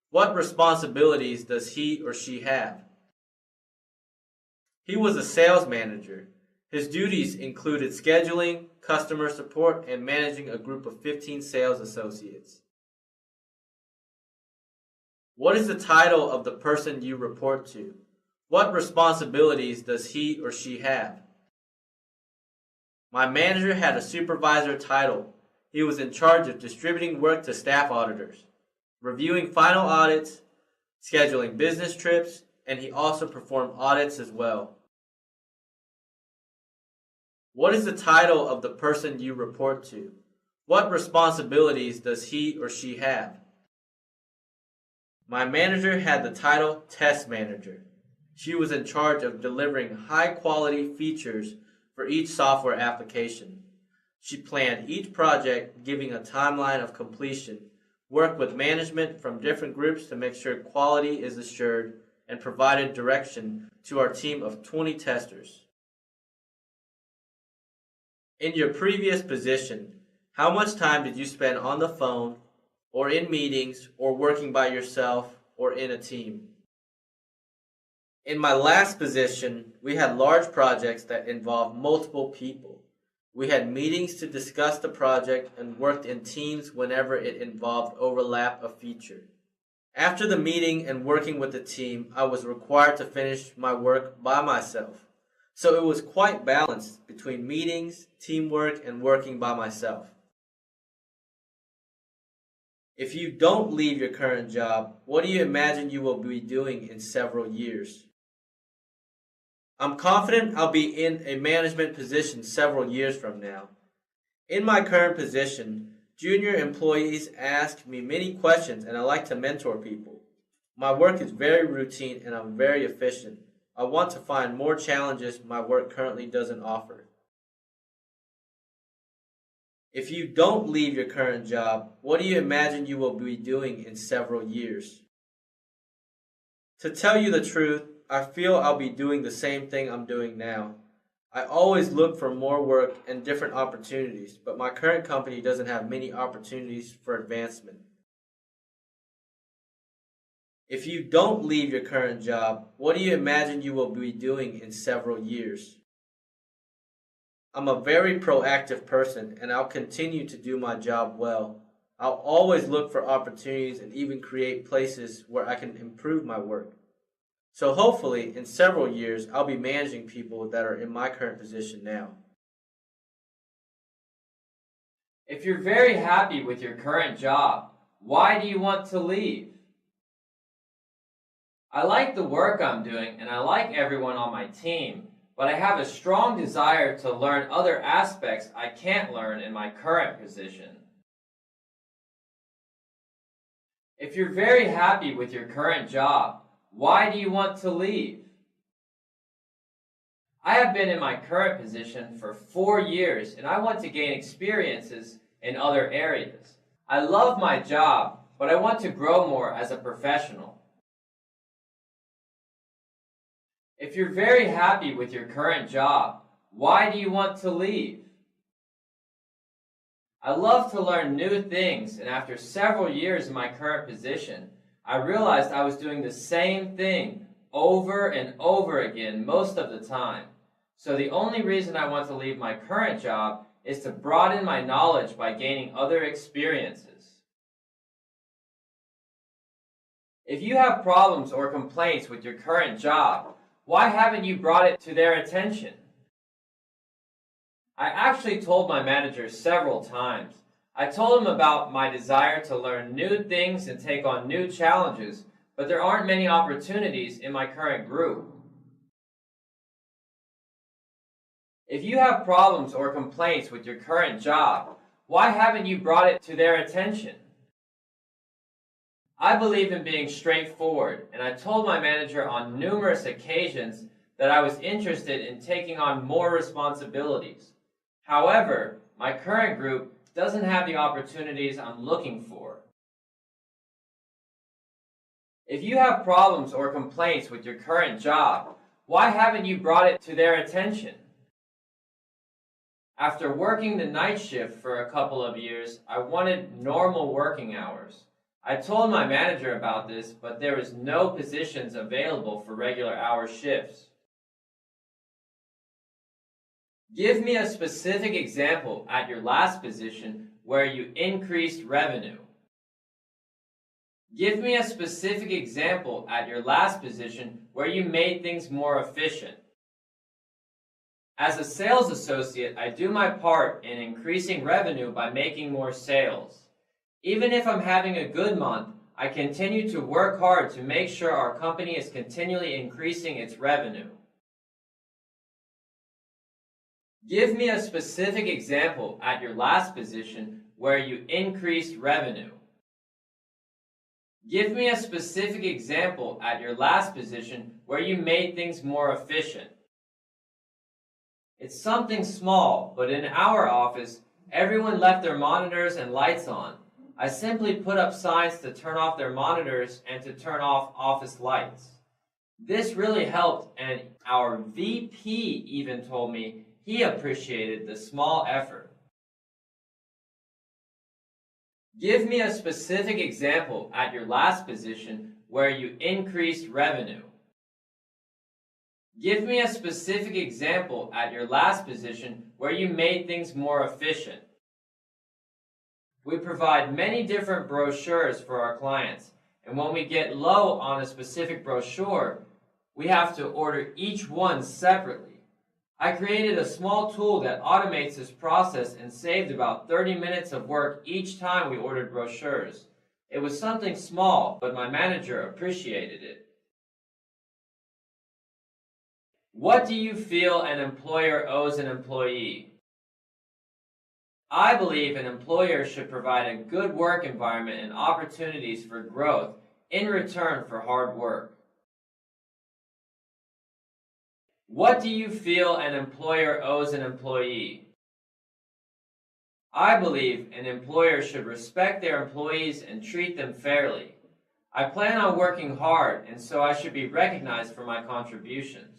What responsibilities does he or she have? He was a sales manager. His duties included scheduling, customer support, and managing a group of 15 sales associates. What is the title of the person you report to? What responsibilities does he or she have? My manager had a supervisor title. He was in charge of distributing work to staff auditors, reviewing final audits, scheduling business trips, and he also performed audits as well. What is the title of the person you report to? What responsibilities does he or she have? My manager had the title Test Manager. She was in charge of delivering high-quality features for each software application. She planned each project, giving a timeline of completion, worked with management from different groups to make sure quality is assured, and provided direction to our team of 20 testers. In your previous position, how much time did you spend on the phone, or in meetings, or working by yourself, or in a team? In my last position, we had large projects that involved multiple people. We had meetings to discuss the project and worked in teams whenever it involved overlap of feature. After the meeting and working with the team, I was required to finish my work by myself. So it was quite balanced between meetings, teamwork, and working by myself. If you don't leave your current job, what do you imagine you will be doing in several years? I'm confident I'll be in a management position several years from now. In my current position, junior employees ask me many questions and I like to mentor people. My work is very routine and I'm very efficient. I want to find more challenges my work currently doesn't offer. If you don't leave your current job, what do you imagine you will be doing in several years? To tell you the truth, I feel I'll be doing the same thing I'm doing now. I always look for more work and different opportunities, but my current company doesn't have many opportunities for advancement. If you don't leave your current job, what do you imagine you will be doing in several years? I'm a very proactive person and I'll continue to do my job well. I'll always look for opportunities and even create places where I can improve my work. So hopefully, in several years, I'll be managing people that are in my current position now. If you're very happy with your current job, why do you want to leave? I like the work I'm doing and I like everyone on my team, but I have a strong desire to learn other aspects I can't learn in my current position. If you're very happy with your current job, why do you want to leave? I have been in my current position for 4 years and I want to gain experiences in other areas. I love my job, but I want to grow more as a professional. If you're very happy with your current job, why do you want to leave? I love to learn new things, and after several years in my current position, I realized I was doing the same thing over and over again most of the time. So the only reason I want to leave my current job is to broaden my knowledge by gaining other experiences. If you have problems or complaints with your current job, why haven't you brought it to their attention? I actually told my manager several times. I told him about my desire to learn new things and take on new challenges, but there aren't many opportunities in my current group. If you have problems or complaints with your current job, why haven't you brought it to their attention? I believe in being straightforward, and I told my manager on numerous occasions that I was interested in taking on more responsibilities. However, my current group doesn't have the opportunities I'm looking for. If you have problems or complaints with your current job, why haven't you brought it to their attention? After working the night shift for a couple of years, I wanted normal working hours. I told my manager about this, but there was no positions available for regular hour shifts. Give me a specific example at your last position where you increased revenue. Give me a specific example at your last position where you made things more efficient. As a sales associate, I do my part in increasing revenue by making more sales. Even if I'm having a good month, I continue to work hard to make sure our company is continually increasing its revenue. Give me a specific example at your last position where you increased revenue. Give me a specific example at your last position where you made things more efficient. It's something small, but in our office, everyone left their monitors and lights on. I simply put up signs to turn off their monitors and to turn off office lights. This really helped, and our VP even told me he appreciated the small effort. Give me a specific example at your last position where you increased revenue. Give me a specific example at your last position where you made things more efficient. We provide many different brochures for our clients, and when we get low on a specific brochure, we have to order each one separately. I created a small tool that automates this process and saved about 30 minutes of work each time we ordered brochures. It was something small, but my manager appreciated it. What do you feel an employer owes an employee? I believe an employer should provide a good work environment and opportunities for growth in return for hard work. What do you feel an employer owes an employee? I believe an employer should respect their employees and treat them fairly. I plan on working hard, and so I should be recognized for my contributions.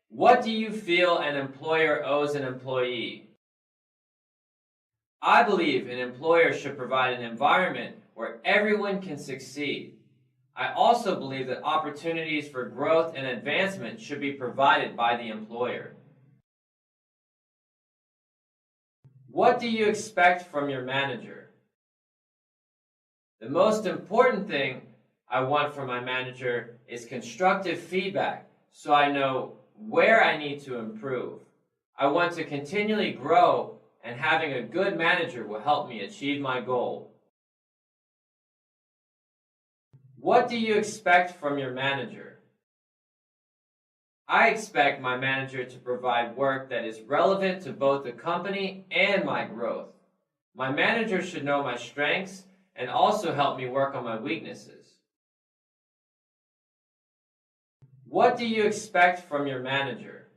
What do you feel an employer owes an employee? I believe an employer should provide an environment where everyone can succeed. I also believe that opportunities for growth and advancement should be provided by the employer. What do you expect from your manager? The most important thing I want from my manager is constructive feedback, so I know where I need to improve. I want to continually grow, and having a good manager will help me achieve my goal. What do you expect from your manager? I expect my manager to provide work that is relevant to both the company and my growth. My manager should know my strengths and also help me work on my weaknesses. What do you expect from your manager?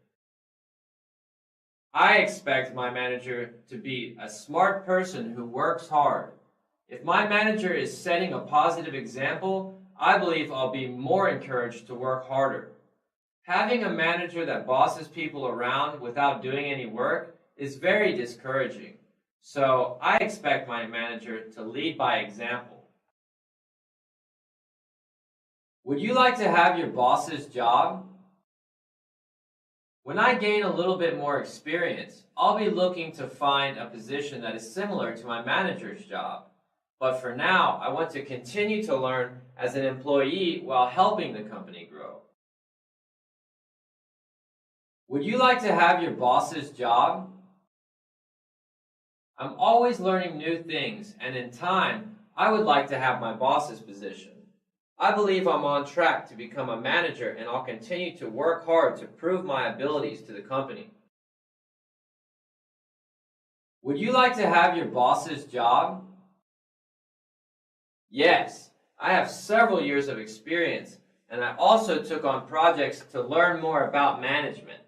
I expect my manager to be a smart person who works hard. If my manager is setting a positive example, I believe I'll be more encouraged to work harder. Having a manager that bosses people around without doing any work is very discouraging. So I expect my manager to lead by example. Would you like to have your boss's job? When I gain a little bit more experience, I'll be looking to find a position that is similar to my manager's job. But for now, I want to continue to learn as an employee while helping the company grow. Would you like to have your boss's job? I'm always learning new things, and in time, I would like to have my boss's position. I believe I'm on track to become a manager, and I'll continue to work hard to prove my abilities to the company. Would you like to have your boss's job? Yes, I have several years of experience, and I also took on projects to learn more about management.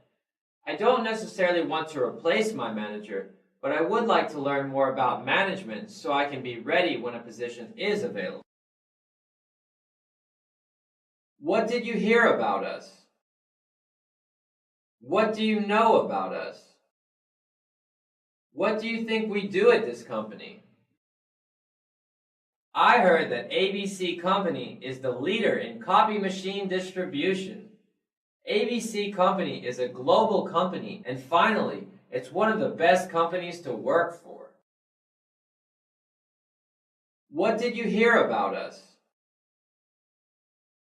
I don't necessarily want to replace my manager, but I would like to learn more about management so I can be ready when a position is available. What did you hear about us? What do you know about us? What do you think we do at this company? I heard that ABC Company is the leader in copy machine distribution. ABC Company is a global company, and finally, it's one of the best companies to work for. What did you hear about us?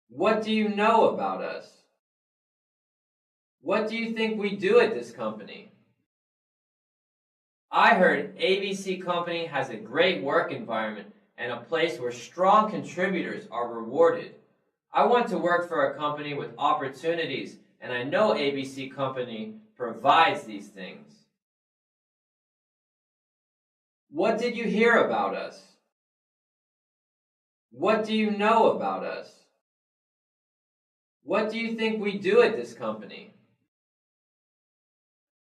What do you know about us? What do you think we do at this company? I heard ABC Company has a great work environment and a place where strong contributors are rewarded. I want to work for a company with opportunities, and I know ABC Company provides these things. What did you hear about us? What do you know about us? What do you think we do at this company?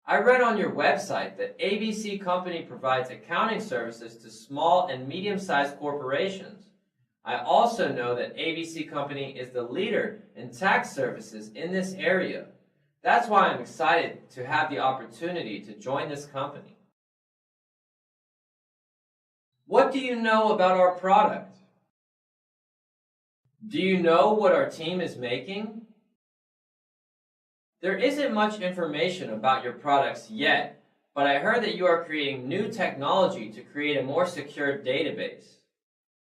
I read on your website that ABC Company provides accounting services to small and medium-sized corporations. I also know that ABC Company is the leader in tax services in this area. That's why I'm excited to have the opportunity to join this company. What do you know about our product? Do you know what our team is making? There isn't much information about your products yet, but I heard that you are creating new technology to create a more secure database.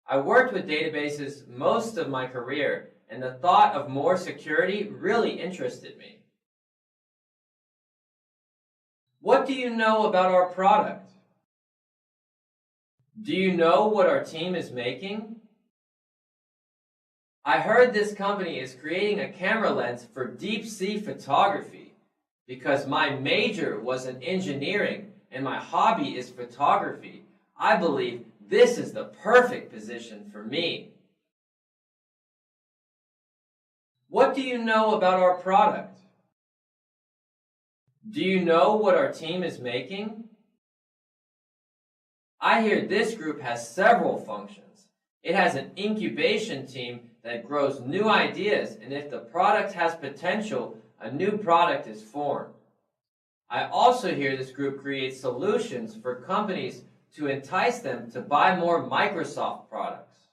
I worked with databases most of my career, and the thought of more security really interested me. What do you know about our product? Do you know what our team is making? I heard this company is creating a camera lens for deep sea photography. Because my major was in engineering and my hobby is photography, I believe this is the perfect position for me. What do you know about our product? Do you know what our team is making? I hear this group has several functions. It has an incubation team that grows new ideas, and if the product has potential, a new product is formed. I also hear this group creates solutions for companies to entice them to buy more Microsoft products.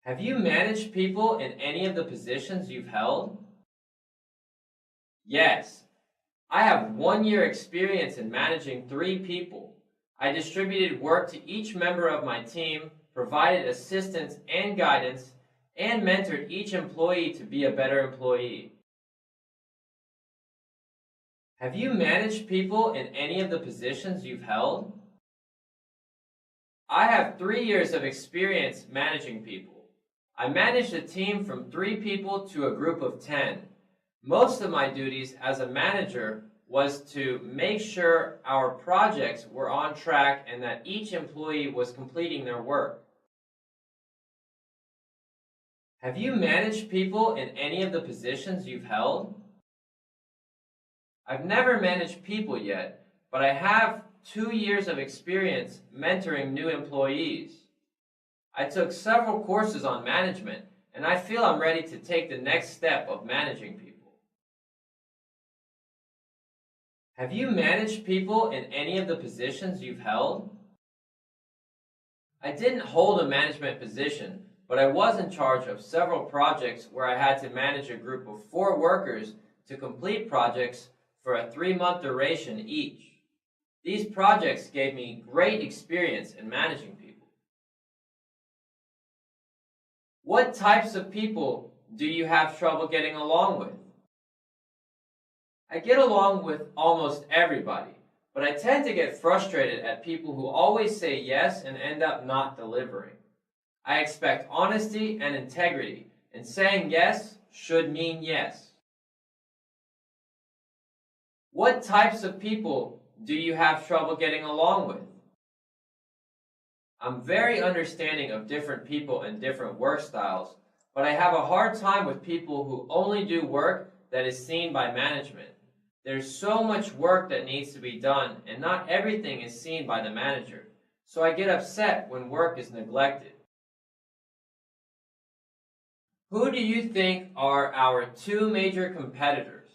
Have you managed people in any of the positions you've held? Yes. I have 1 year experience in managing 3 people. I distributed work to each member of my team, provided assistance and guidance, and mentored each employee to be a better employee. Have you managed people in any of the positions you've held? I have 3 years of experience managing people. I managed a team from 3 people to a group of 10. Most of my duties as a manager was to make sure our projects were on track and that each employee was completing their work. Have you managed people in any of the positions you've held? I've never managed people yet, but I have 2 years of experience mentoring new employees. I took several courses on management, and I feel I'm ready to take the next step of managing people. Have you managed people in any of the positions you've held? I didn't hold a management position, but I was in charge of several projects where I had to manage a group of 4 workers to complete projects for a 3-month duration each. These projects gave me great experience in managing people. What types of people do you have trouble getting along with? I get along with almost everybody, but I tend to get frustrated at people who always say yes and end up not delivering. I expect honesty and integrity, and saying yes should mean yes. What types of people do you have trouble getting along with? I'm very understanding of different people and different work styles, but I have a hard time with people who only do work that is seen by management. There's so much work that needs to be done, and not everything is seen by the manager, so I get upset when work is neglected. Who do you think are our two major competitors?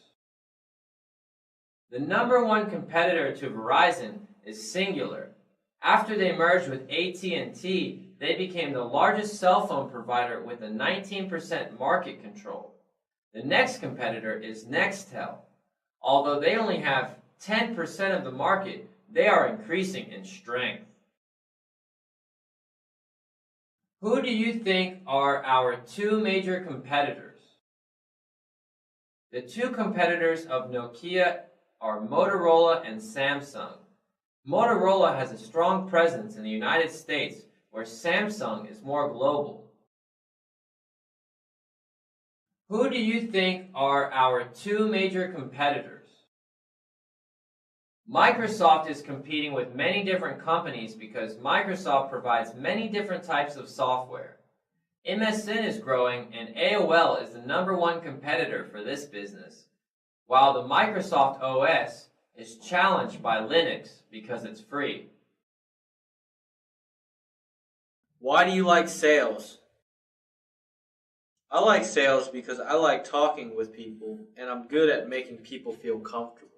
The number one competitor to Verizon is Cingular. After they merged with AT&T, they became the largest cell phone provider with a 19% market control. The next competitor is Nextel. Although they only have 10% of the market, they are increasing in strength. Who do you think are our two major competitors? The two competitors of Nokia are Motorola and Samsung. Motorola has a strong presence in the United States, where Samsung is more global. Who do you think are our two major competitors? Microsoft is competing with many different companies because Microsoft provides many different types of software. MSN is growing, and AOL is the number one competitor for this business, while the Microsoft OS is challenged by Linux because it's free. Why do you like sales? I like sales because I like talking with people, and I'm good at making people feel comfortable.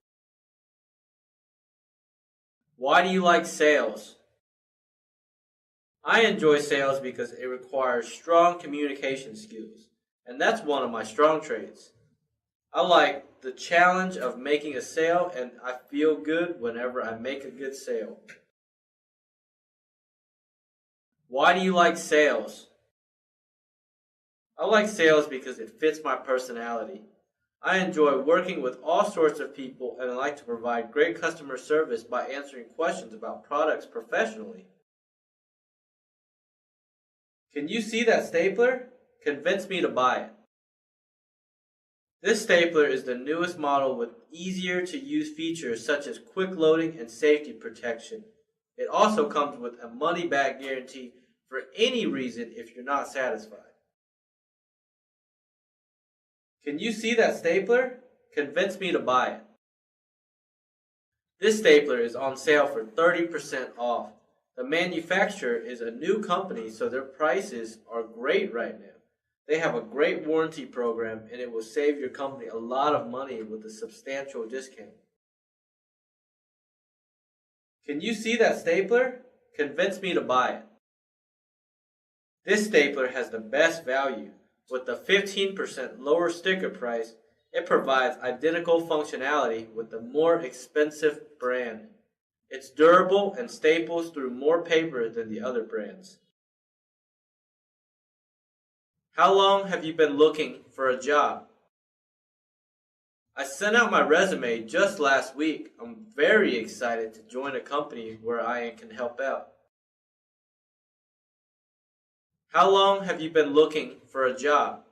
Why do you like sales? I enjoy sales because it requires strong communication skills, and that's one of my strong traits. I like the challenge of making a sale, and I feel good whenever I make a good sale. Why do you like sales? I like sales because it fits my personality. I enjoy working with all sorts of people, and I like to provide great customer service by answering questions about products professionally. Can you see that stapler? Convince me to buy it. This stapler is the newest model with easier to use features such as quick loading and safety protection. It also comes with a money back guarantee for any reason if you're not satisfied. Can you see that stapler? Convince me to buy it. This stapler is on sale for 30% off. The manufacturer is a new company, so their prices are great right now. They have a great warranty program, and it will save your company a lot of money with a substantial discount. Can you see that stapler? Convince me to buy it. This stapler has the best value. With the 15% lower sticker price, it provides identical functionality with the more expensive brand. It's durable and staples through more paper than the other brands. How long have you been looking for a job? I sent out my resume just last week. I'm very excited to join a company where I can help out. How long have you been looking for a job?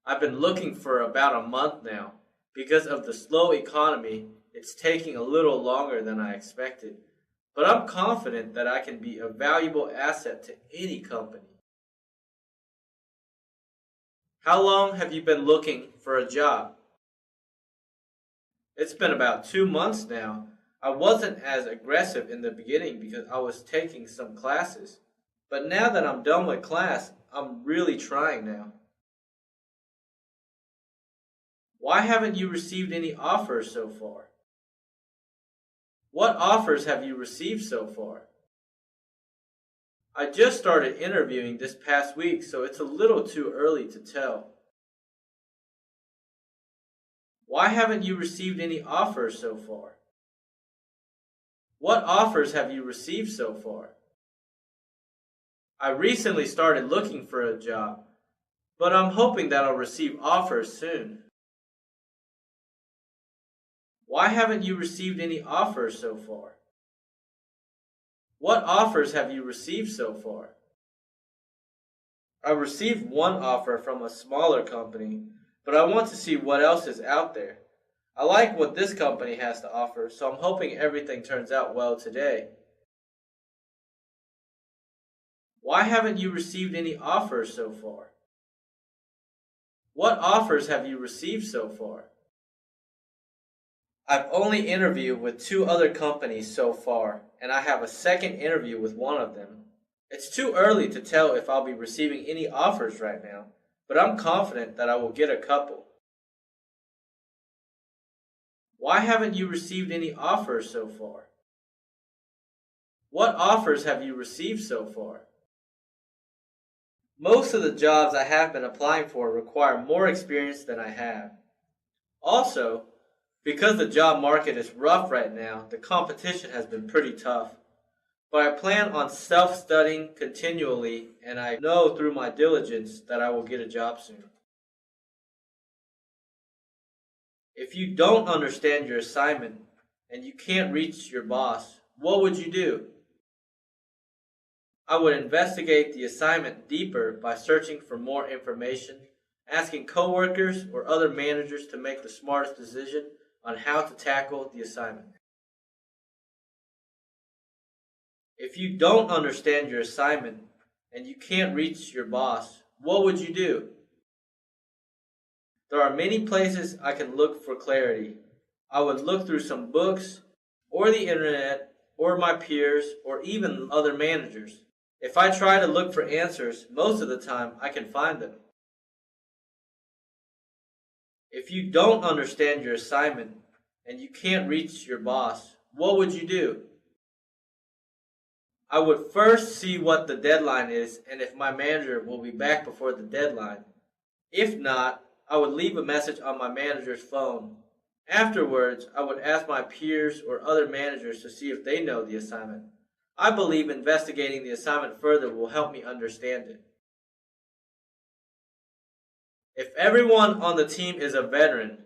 I've been looking for about a month now. Because of the slow economy, it's taking a little longer than I expected. But I'm confident that I can be a valuable asset to any company. How long have you been looking for a job? It's been about 2 months now. I wasn't as aggressive in the beginning because I was taking some classes. But now that I'm done with class, I'm really trying now. Why haven't you received any offers so far? What offers have you received so far? I just started interviewing this past week, so it's a little too early to tell. Why haven't you received any offers so far? What offers have you received so far? I recently started looking for a job, but I'm hoping that I'll receive offers soon. Why haven't you received any offers so far? What offers have you received so far? I received one offer from a smaller company, but I want to see what else is out there. I like what this company has to offer, so I'm hoping everything turns out well today. Why haven't you received any offers so far? What offers have you received so far? I've only interviewed with 2 other companies so far, and I have a second interview with one of them. It's too early to tell if I'll be receiving any offers right now, but I'm confident that I will get a couple. Why haven't you received any offers so far? What offers have you received so far? Most of the jobs I have been applying for require more experience than I have. Also, because the job market is rough right now, the competition has been pretty tough. But I plan on self-studying continually, and I know through my diligence that I will get a job soon. If you don't understand your assignment and you can't reach your boss, what would you do? I would investigate the assignment deeper by searching for more information, asking coworkers or other managers to make the smartest decision on how to tackle the assignment. If you don't understand your assignment and you can't reach your boss, what would you do? There are many places I can look for clarity. I would look through some books, or the internet, or my peers, or even other managers. If I try to look for answers, most of the time I can find them. If you don't understand your assignment and you can't reach your boss, what would you do? I would first see what the deadline is and if my manager will be back before the deadline. If not, I would leave a message on my manager's phone. Afterwards, I would ask my peers or other managers to see if they know the assignment. I believe investigating the assignment further will help me understand it. If everyone on the team is a veteran,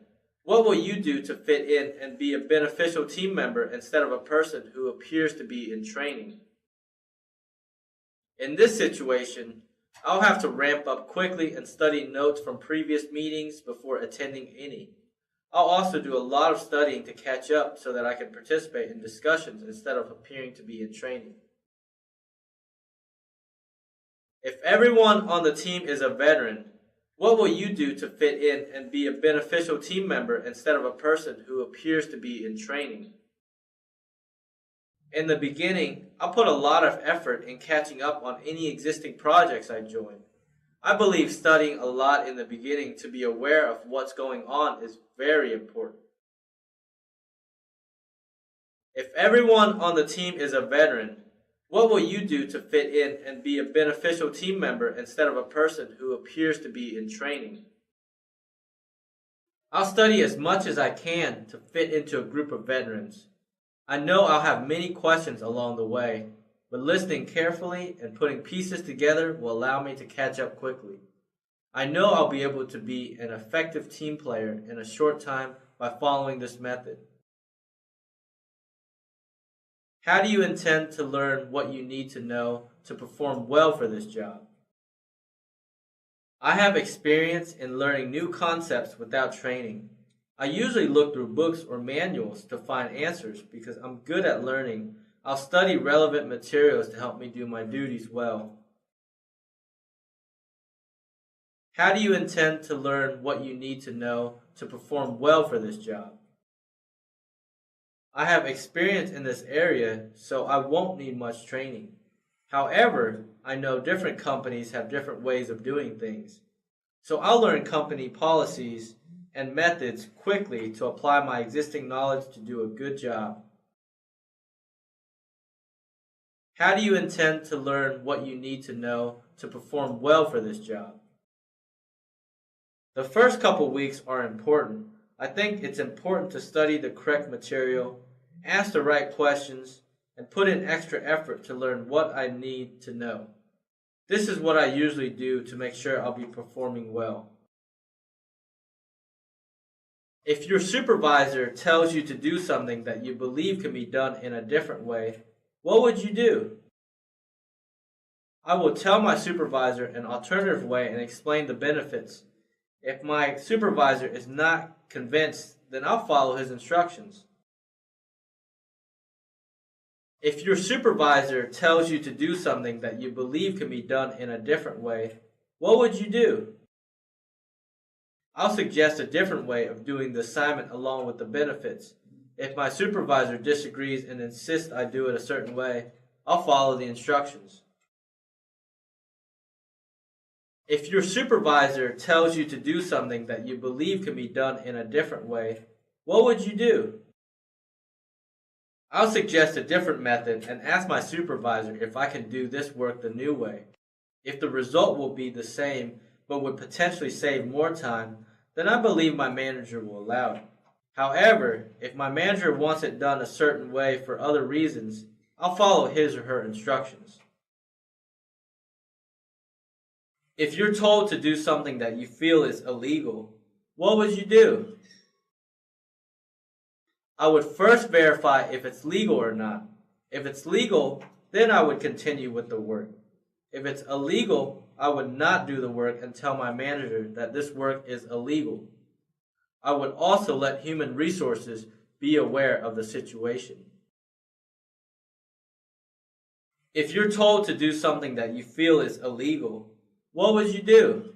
what will you do to fit in and be a beneficial team member instead of a person who appears to be in training? In this situation, I'll have to ramp up quickly and study notes from previous meetings before attending any. I'll also do a lot of studying to catch up so that I can participate in discussions instead of appearing to be in training. If everyone on the team is a veteran, what will you do to fit in and be a beneficial team member instead of a person who appears to be in training? In the beginning, I put a lot of effort in catching up on any existing projects I join. I believe studying a lot in the beginning to be aware of what's going on is very important. If everyone on the team is a veteran, what will you do to fit in and be a beneficial team member instead of a person who appears to be in training? I'll study as much as I can to fit into a group of veterans. I know I'll have many questions along the way, but listening carefully and putting pieces together will allow me to catch up quickly. I know I'll be able to be an effective team player in a short time by following this method. How do you intend to learn what you need to know to perform well for this job? I have experience in learning new concepts without training. I usually look through books or manuals to find answers because I'm good at learning. I'll study relevant materials to help me do my duties well. How do you intend to learn what you need to know to perform well for this job? I have experience in this area, so I won't need much training. However, I know different companies have different ways of doing things. So I'll learn company policies and methods quickly to apply my existing knowledge to do a good job. How do you intend to learn what you need to know to perform well for this job? The first couple weeks are important. I think it's important to study the correct material, ask the right questions, and put in extra effort to learn what I need to know. This is what I usually do to make sure I'll be performing well. If your supervisor tells you to do something that you believe can be done in a different way, what would you do? I will tell my supervisor an alternative way and explain the benefits. If my supervisor is not convinced, then I'll follow his instructions. If your supervisor tells you to do something that you believe can be done in a different way, what would you do? I'll suggest a different way of doing the assignment along with the benefits. If my supervisor disagrees and insists I do it a certain way, I'll follow the instructions. If your supervisor tells you to do something that you believe can be done in a different way, what would you do? I'll suggest a different method and ask my supervisor if I can do this work the new way. If the result will be the same but would potentially save more time, then I believe my manager will allow it. However, if my manager wants it done a certain way for other reasons, I'll follow his or her instructions. If you're told to do something that you feel is illegal, what would you do? I would first verify if it's legal or not. If it's legal, then I would continue with the work. If it's illegal, I would not do the work and tell my manager that this work is illegal. I would also let human resources be aware of the situation. If you're told to do something that you feel is illegal, what would you do?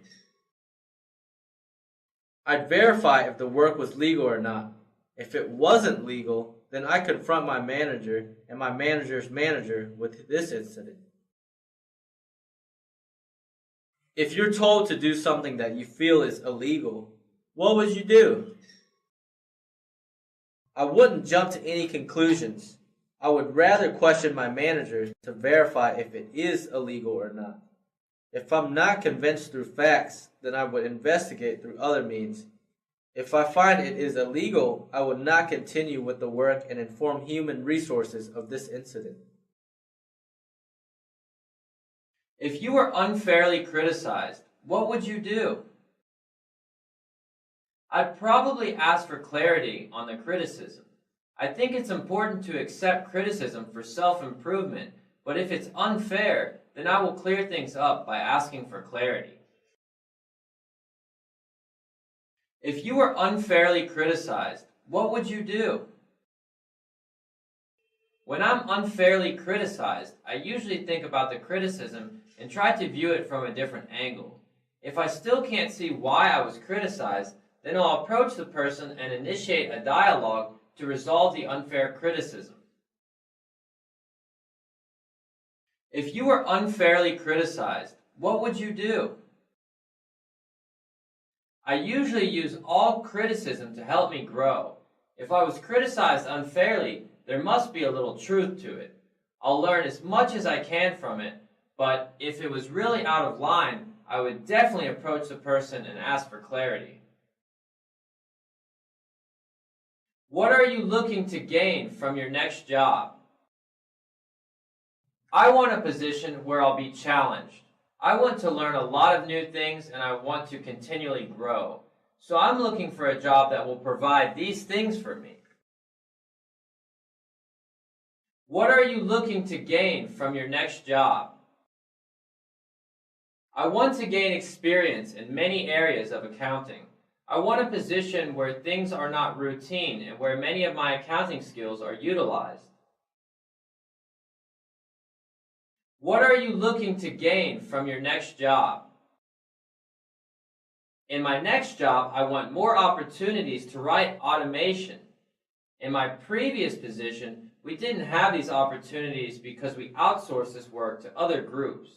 I'd verify if the work was legal or not. If it wasn't legal, then I confront my manager and my manager's manager with this incident. If you're told to do something that you feel is illegal, what would you do? I wouldn't jump to any conclusions. I would rather question my manager to verify if it is illegal or not. If I'm not convinced through facts, then I would investigate through other means. If I find it is illegal, I would not continue with the work and inform human resources of this incident. If you were unfairly criticized, what would you do? I'd probably ask for clarity on the criticism. I think it's important to accept criticism for self-improvement, but if it's unfair, then I will clear things up by asking for clarity. If you were unfairly criticized, what would you do? When I'm unfairly criticized, I usually think about the criticism and try to view it from a different angle. If I still can't see why I was criticized, then I'll approach the person and initiate a dialogue to resolve the unfair criticism. If you were unfairly criticized, what would you do? I usually use all criticism to help me grow. If I was criticized unfairly, there must be a little truth to it. I'll learn as much as I can from it, but if it was really out of line, I would definitely approach the person and ask for clarity. What are you looking to gain from your next job? I want a position where I'll be challenged. I want to learn a lot of new things and I want to continually grow. So I'm looking for a job that will provide these things for me. What are you looking to gain from your next job? I want to gain experience in many areas of accounting. I want a position where things are not routine and where many of my accounting skills are utilized. What are you looking to gain from your next job? In my next job, I want more opportunities to write automation. In my previous position, we didn't have these opportunities because we outsourced this work to other groups.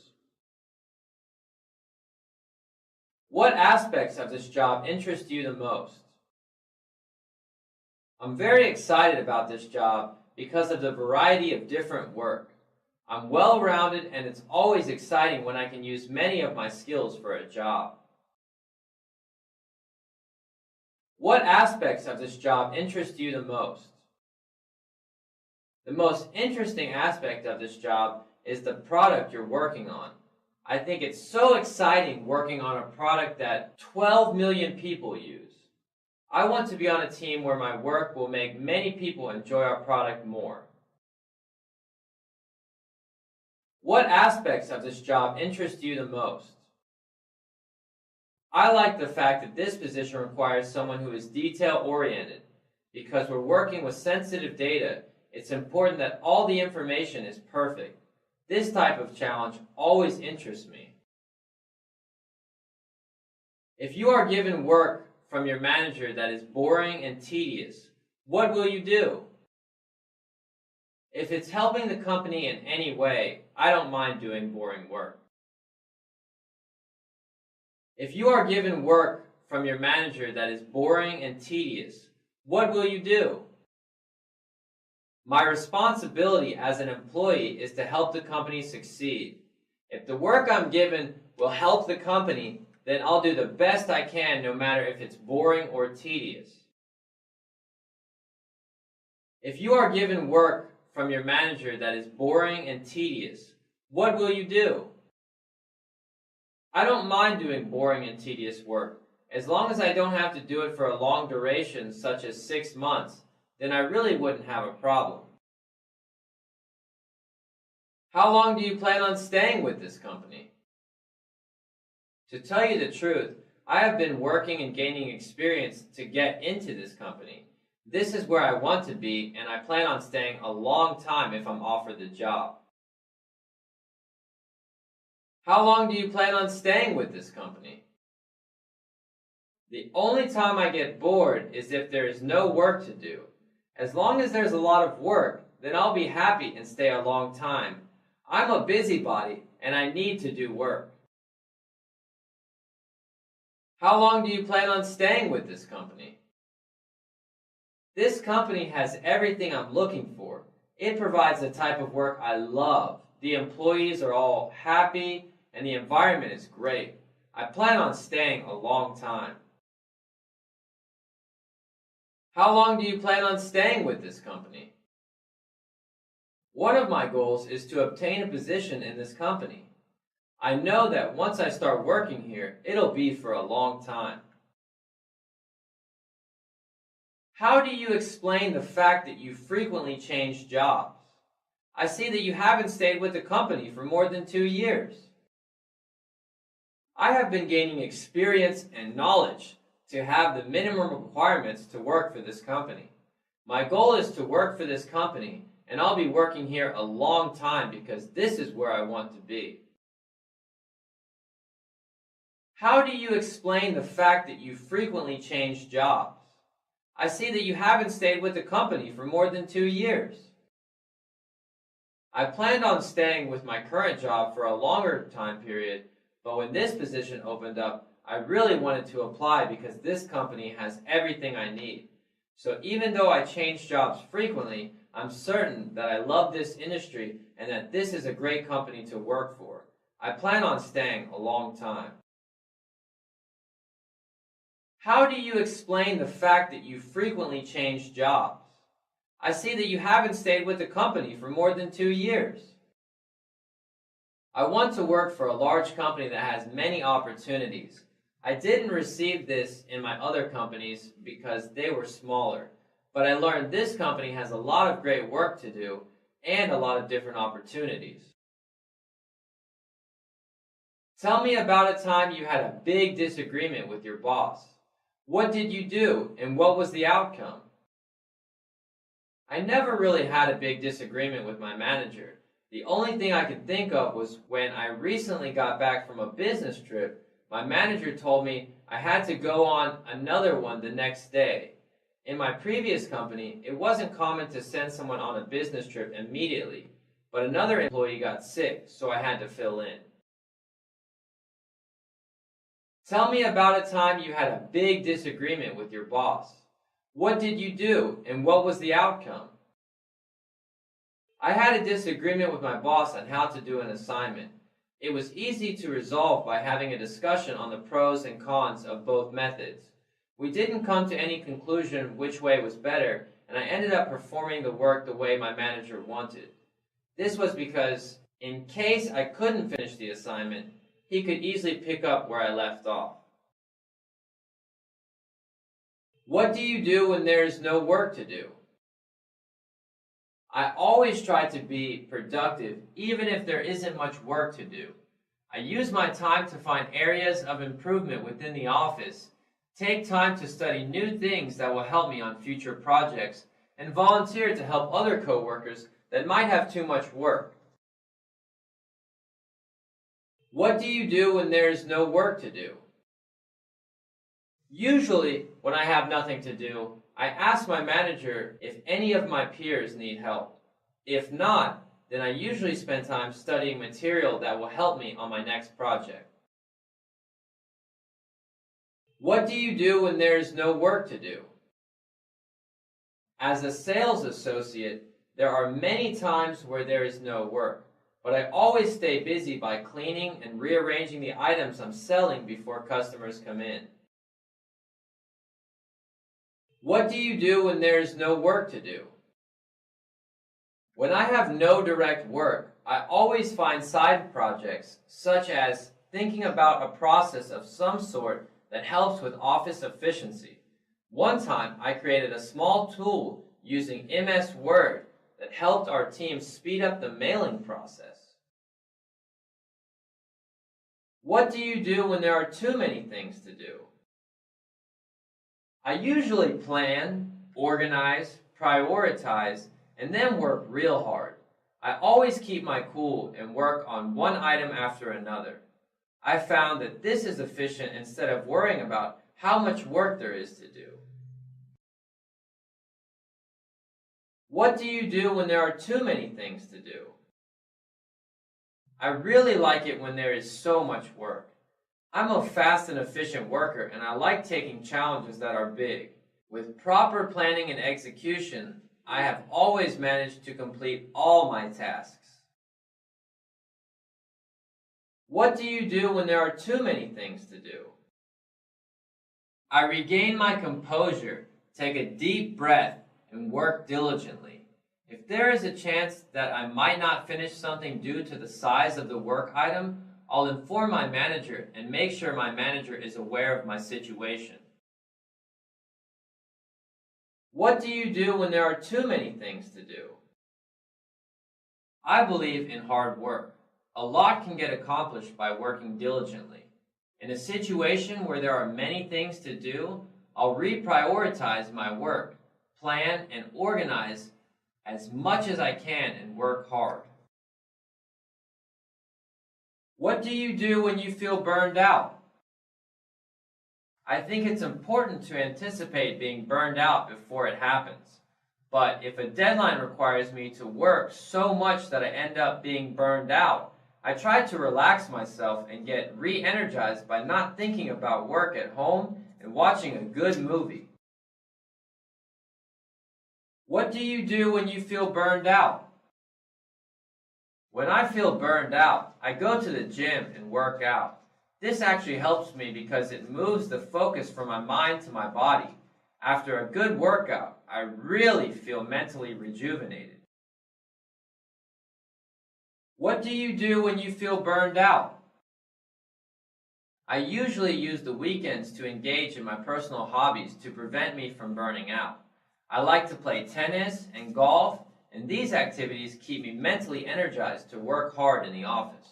What aspects of this job interest you the most? I'm very excited about this job because of the variety of different work. I'm well-rounded and it's always exciting when I can use many of my skills for a job. What aspects of this job interest you the most? The most interesting aspect of this job is the product you're working on. I think it's so exciting working on a product that 12 million people use. I want to be on a team where my work will make many people enjoy our product more. What aspects of this job interest you the most? I like the fact that this position requires someone who is detail-oriented. Because we're working with sensitive data, it's important that all the information is perfect. This type of challenge always interests me. If you are given work from your manager that is boring and tedious, what will you do? If it's helping the company in any way, I don't mind doing boring work. If you are given work from your manager that is boring and tedious, what will you do? My responsibility as an employee is to help the company succeed. If the work I'm given will help the company, then I'll do the best I can no matter if it's boring or tedious. If you are given work from your manager that is boring and tedious, what will you do? I don't mind doing boring and tedious work. As long as I don't have to do it for a long duration, such as 6 months, then I really wouldn't have a problem. How long do you plan on staying with this company? To tell you the truth, I have been working and gaining experience to get into this company. This is where I want to be, and I plan on staying a long time if I'm offered the job. How long do you plan on staying with this company? The only time I get bored is if there is no work to do. As long as there's a lot of work, then I'll be happy and stay a long time. I'm a busybody, and I need to do work. How long do you plan on staying with this company? This company has everything I'm looking for. It provides the type of work I love. The employees are all happy, and the environment is great. I plan on staying a long time. How long do you plan on staying with this company? One of my goals is to obtain a position in this company. I know that once I start working here, it'll be for a long time. How do you explain the fact that you frequently change jobs? I see that you haven't stayed with the company for more than 2 years. I have been gaining experience and knowledge to have the minimum requirements to work for this company. My goal is to work for this company, and I'll be working here a long time because this is where I want to be. How do you explain the fact that you frequently change jobs? I see that you haven't stayed with the company for more than 2 years. I planned on staying with my current job for a longer time period, but when this position opened up, I really wanted to apply because this company has everything I need. So even though I change jobs frequently, I'm certain that I love this industry and that this is a great company to work for. I plan on staying a long time. How do you explain the fact that you frequently change jobs? I see that you haven't stayed with the company for more than 2 years. I want to work for a large company that has many opportunities. I didn't receive this in my other companies because they were smaller, but I learned this company has a lot of great work to do and a lot of different opportunities. Tell me about a time you had a big disagreement with your boss. What did you do, and what was the outcome? I never really had a big disagreement with my manager. The only thing I could think of was when I recently got back from a business trip, my manager told me I had to go on another one the next day. In my previous company, it wasn't common to send someone on a business trip immediately, but another employee got sick, so I had to fill in. Tell me about a time you had a big disagreement with your boss. What did you do, and what was the outcome? I had a disagreement with my boss on how to do an assignment. It was easy to resolve by having a discussion on the pros and cons of both methods. We didn't come to any conclusion which way was better, and I ended up performing the work the way my manager wanted. This was because, in case I couldn't finish the assignment, he could easily pick up where I left off. What do you do when there is no work to do? I always try to be productive even if there isn't much work to do. I use my time to find areas of improvement within the office, take time to study new things that will help me on future projects, and volunteer to help other coworkers that might have too much work. What do you do when there is no work to do? Usually, when I have nothing to do, I ask my manager if any of my peers need help. If not, then I usually spend time studying material that will help me on my next project. What do you do when there is no work to do? As a sales associate, there are many times where there is no work, but I always stay busy by cleaning and rearranging the items I'm selling before customers come in. What do you do when there is no work to do? When I have no direct work, I always find side projects, such as thinking about a process of some sort that helps with office efficiency. One time, I created a small tool using MS Word that helped our team speed up the mailing process. What do you do when there are too many things to do? I usually plan, organize, prioritize, and then work real hard. I always keep my cool and work on one item after another. I found that this is efficient instead of worrying about how much work there is to do. What do you do when there are too many things to do? I really like it when there is so much work. I'm a fast and efficient worker, and I like taking challenges that are big. With proper planning and execution, I have always managed to complete all my tasks. What do you do when there are too many things to do? I regain my composure, take a deep breath, and work diligently. If there is a chance that I might not finish something due to the size of the work item, I'll inform my manager and make sure my manager is aware of my situation. What do you do when there are too many things to do? I believe in hard work. A lot can get accomplished by working diligently. In a situation where there are many things to do, I'll reprioritize my work, plan, and organize as much as I can and work hard. What do you do when you feel burned out? I think it's important to anticipate being burned out before it happens. But if a deadline requires me to work so much that I end up being burned out, I try to relax myself and get re-energized by not thinking about work at home and watching a good movie. What do you do when you feel burned out? When I feel burned out, I go to the gym and work out. This actually helps me because it moves the focus from my mind to my body. After a good workout, I really feel mentally rejuvenated. What do you do when you feel burned out? I usually use the weekends to engage in my personal hobbies to prevent me from burning out. I like to play tennis and golf, and these activities keep me mentally energized to work hard in the office.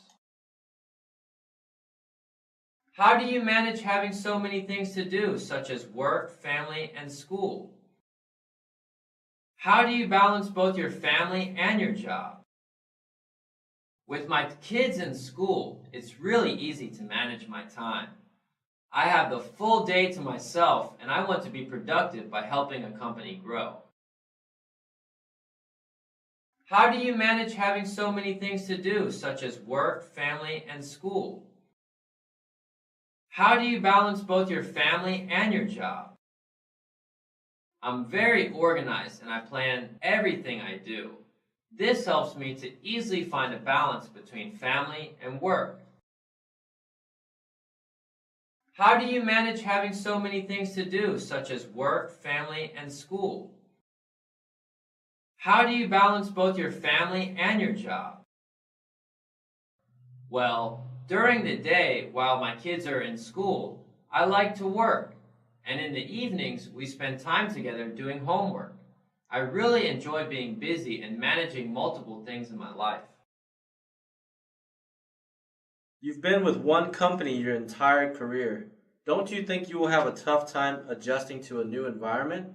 How do you manage having so many things to do, such as work, family, and school? How do you balance both your family and your job? With my kids in school, it's really easy to manage my time. I have the full day to myself, and I want to be productive by helping a company grow. How do you manage having so many things to do, such as work, family, and school? How do you balance both your family and your job? I'm very organized and I plan everything I do. This helps me to easily find a balance between family and work. How do you manage having so many things to do, such as work, family, and school? How do you balance both your family and your job? Well, during the day while my kids are in school, I like to work, and in the evenings we spend time together doing homework. I really enjoy being busy and managing multiple things in my life. You've been with one company your entire career. Don't you think you will have a tough time adjusting to a new environment?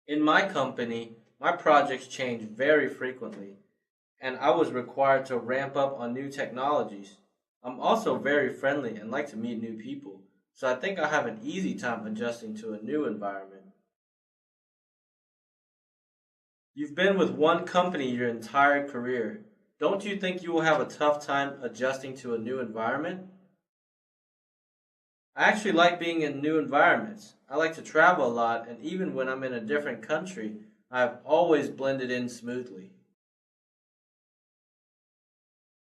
In my company, my projects change very frequently, and I was required to ramp up on new technologies. I'm also very friendly and like to meet new people, so I think I have an easy time adjusting to a new environment. You've been with one company your entire career. Don't you think you will have a tough time adjusting to a new environment? I actually like being in new environments. I like to travel a lot, and even when I'm in a different country, I've always blended in smoothly.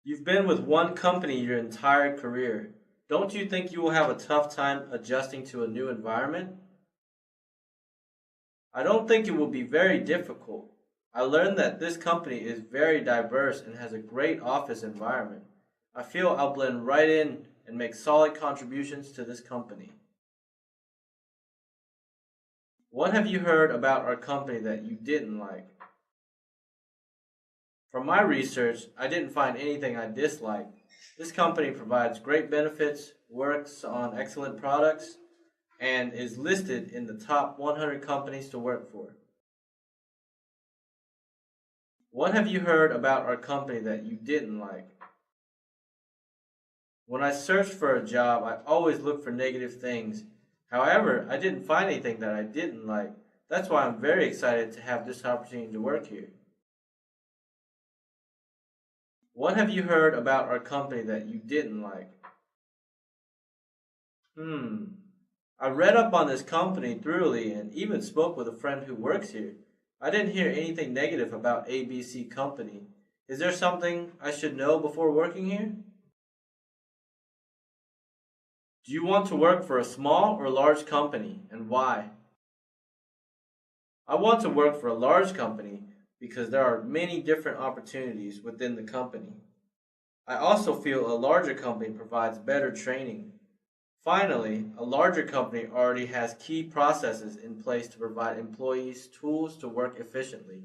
You've been with one company your entire career. Don't you think you will have a tough time adjusting to a new environment? I don't think it will be very difficult. I learned that this company is very diverse and has a great office environment. I feel I'll blend right in and make solid contributions to this company. What have you heard about our company that you didn't like? From my research, I didn't find anything I disliked. This company provides great benefits, works on excellent products, and is listed in the top 100 companies to work for. What have you heard about our company that you didn't like? When I searched for a job, I always look for negative things. However, I didn't find anything that I didn't like. That's why I'm very excited to have this opportunity to work here. What have you heard about our company that you didn't like? I read up on this company thoroughly and even spoke with a friend who works here. I didn't hear anything negative about ABC Company. Is there something I should know before working here? Do you want to work for a small or large company, and why? I want to work for a large company because there are many different opportunities within the company. I also feel a larger company provides better training. Finally, a larger company already has key processes in place to provide employees tools to work efficiently.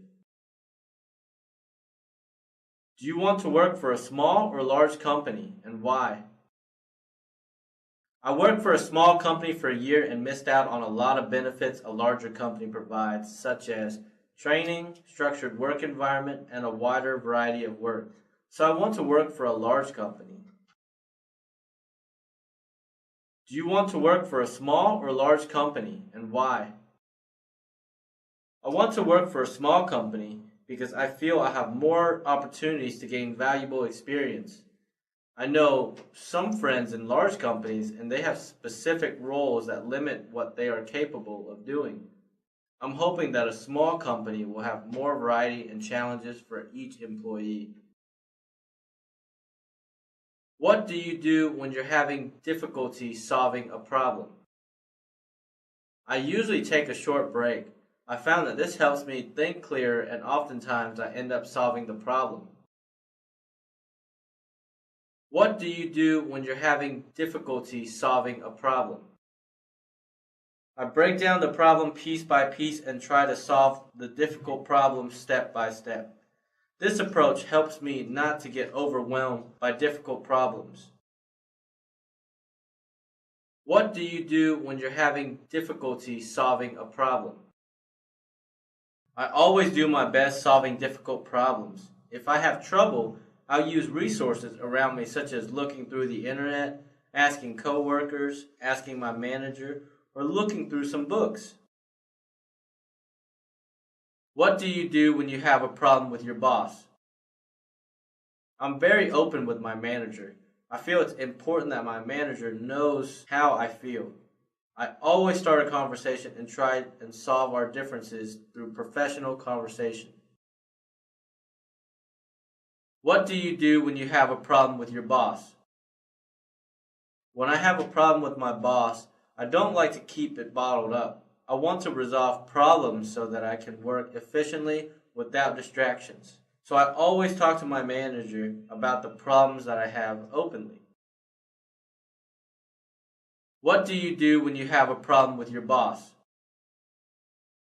Do you want to work for a small or large company, and why? I worked for a small company for a year and missed out on a lot of benefits a larger company provides, such as training, structured work environment, and a wider variety of work. So I want to work for a large company. Do you want to work for a small or large company, and why? I want to work for a small company because I feel I have more opportunities to gain valuable experience. I know some friends in large companies and they have specific roles that limit what they are capable of doing. I'm hoping that a small company will have more variety and challenges for each employee. What do you do when you're having difficulty solving a problem? I usually take a short break. I found that this helps me think clearer and oftentimes I end up solving the problem. What do you do when you're having difficulty solving a problem? I break down the problem piece by piece and try to solve the difficult problem step by step. This approach helps me not to get overwhelmed by difficult problems. What do you do when you're having difficulty solving a problem? I always do my best solving difficult problems. If I have trouble, I'll use resources around me such as looking through the internet, asking coworkers, asking my manager, or looking through some books. What do you do when you have a problem with your boss? I'm very open with my manager. I feel it's important that my manager knows how I feel. I always start a conversation and try and solve our differences through professional conversation. What do you do when you have a problem with your boss? When I have a problem with my boss, I don't like to keep it bottled up. I want to resolve problems so that I can work efficiently without distractions. So I always talk to my manager about the problems that I have openly. What do you do when you have a problem with your boss?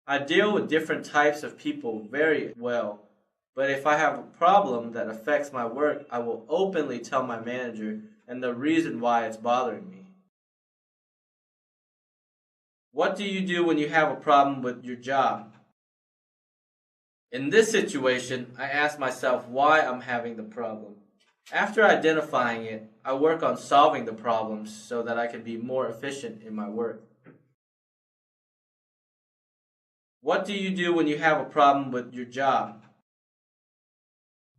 I deal with different types of people very well, but if I have a problem that affects my work, I will openly tell my manager and the reason why it's bothering me. What do you do when you have a problem with your job? In this situation, I ask myself why I'm having the problem. After identifying it, I work on solving the problems so that I can be more efficient in my work. What do you do when you have a problem with your job?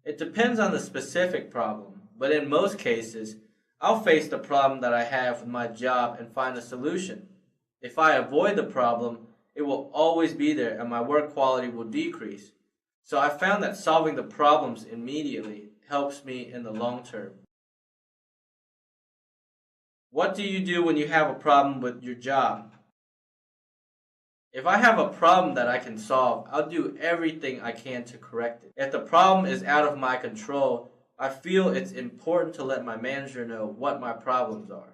It depends on the specific problem, but in most cases, I'll face the problem that I have with my job and find a solution. If I avoid the problem, it will always be there and my work quality will decrease. So I found that solving the problems immediately helps me in the long term. What do you do when you have a problem with your job? If I have a problem that I can solve, I'll do everything I can to correct it. If the problem is out of my control, I feel it's important to let my manager know what my problems are.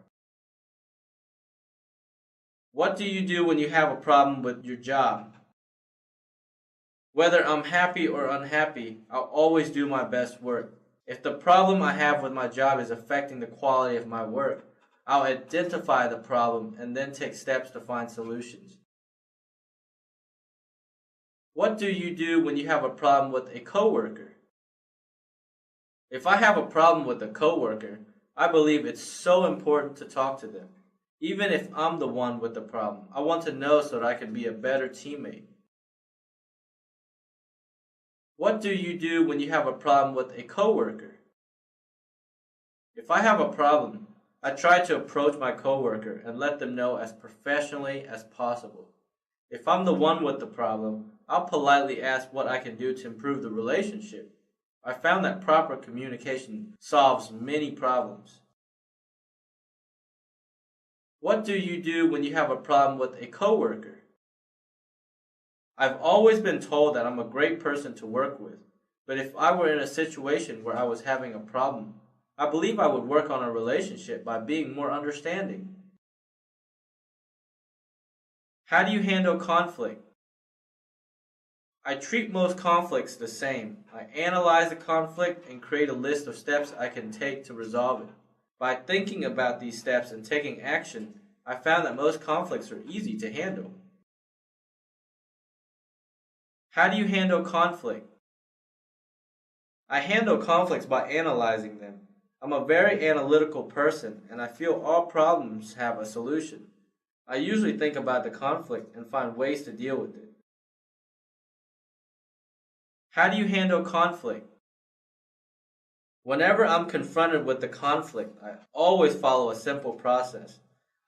What do you do when you have a problem with your job? Whether I'm happy or unhappy, I'll always do my best work. If the problem I have with my job is affecting the quality of my work, I'll identify the problem and then take steps to find solutions. What do you do when you have a problem with a coworker? If I have a problem with a coworker, I believe it's so important to talk to them. Even if I'm the one with the problem, I want to know so that I can be a better teammate. What do you do when you have a problem with a coworker? If I have a problem, I try to approach my coworker and let them know as professionally as possible. If I'm the one with the problem, I'll politely ask what I can do to improve the relationship. I found that proper communication solves many problems. What do you do when you have a problem with a coworker? I've always been told that I'm a great person to work with, but if I were in a situation where I was having a problem, I believe I would work on a relationship by being more understanding. How do you handle conflict? I treat most conflicts the same. I analyze the conflict and create a list of steps I can take to resolve it. By thinking about these steps and taking action, I found that most conflicts are easy to handle. How do you handle conflict? I handle conflicts by analyzing them. I'm a very analytical person and I feel all problems have a solution. I usually think about the conflict and find ways to deal with it. How do you handle conflict? Whenever I'm confronted with the conflict, I always follow a simple process.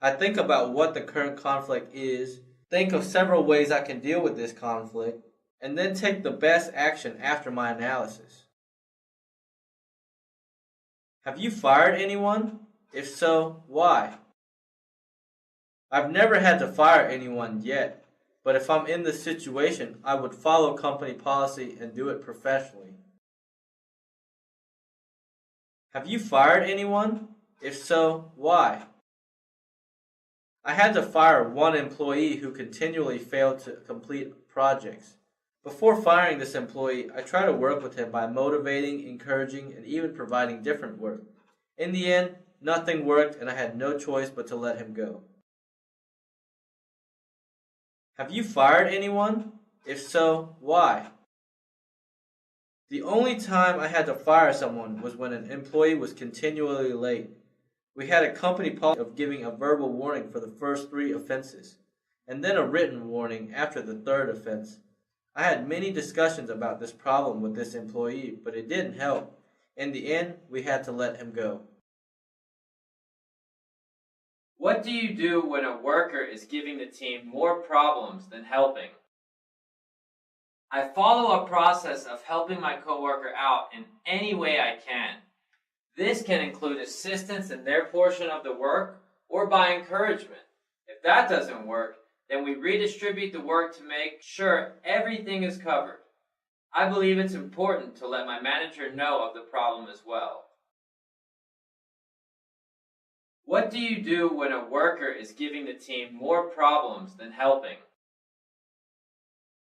I think about what the current conflict is, think of several ways I can deal with this conflict, and then take the best action after my analysis. Have you fired anyone? If so, why? I've never had to fire anyone yet, but if I'm in this situation, I would follow company policy and do it professionally. Have you fired anyone? If so, why? I had to fire one employee who continually failed to complete projects. Before firing this employee, I tried to work with him by motivating, encouraging, and even providing different work. In the end, nothing worked and I had no choice but to let him go. Have you fired anyone? If so, why? The only time I had to fire someone was when an employee was continually late. We had a company policy of giving a verbal warning for the first 3 offenses, and then a written warning after the 3rd offense. I had many discussions about this problem with this employee, but it didn't help. In the end, we had to let him go. What do you do when a worker is giving the team more problems than helping? I follow a process of helping my coworker out in any way I can. This can include assistance in their portion of the work or by encouragement. If that doesn't work, Then we redistribute the work to make sure everything is covered. I believe it's important to let my manager know of the problem as well. What do you do when a worker is giving the team more problems than helping?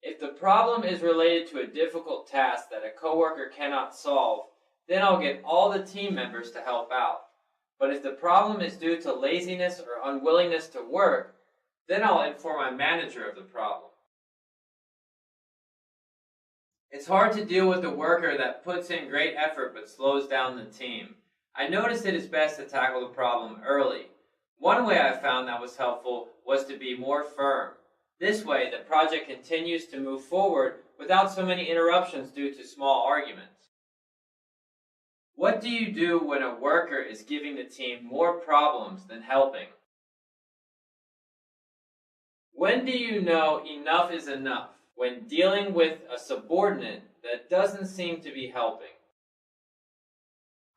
If the problem is related to a difficult task that a coworker cannot solve, then I'll get all the team members to help out. But if the problem is due to laziness or unwillingness to work, then I'll inform my manager of the problem. It's hard to deal with a worker that puts in great effort but slows down the team. I noticed it is best to tackle the problem early. One way I found that was helpful was to be more firm. This way, the project continues to move forward without so many interruptions due to small arguments. What do you do when a worker is giving the team more problems than helping? When do you know enough is enough when dealing with a subordinate that doesn't seem to be helping?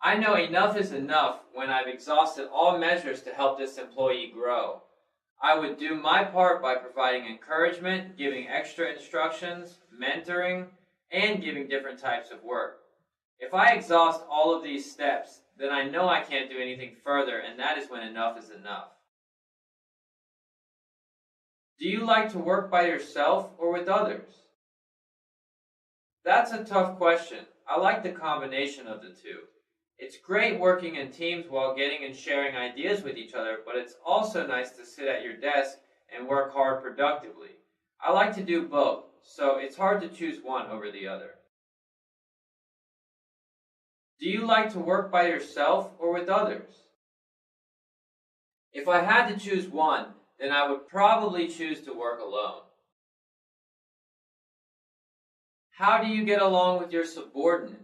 I know enough is enough when I've exhausted all measures to help this employee grow. I would do my part by providing encouragement, giving extra instructions, mentoring, and giving different types of work. If I exhaust all of these steps, then I know I can't do anything further, and that is when enough is enough. Do you like to work by yourself or with others? That's a tough question. I like the combination of the two. It's great working in teams while getting and sharing ideas with each other, but it's also nice to sit at your desk and work hard productively. I like to do both, so it's hard to choose one over the other. Do you like to work by yourself or with others? If I had to choose one, then I would probably choose to work alone. How do you get along with your subordinates?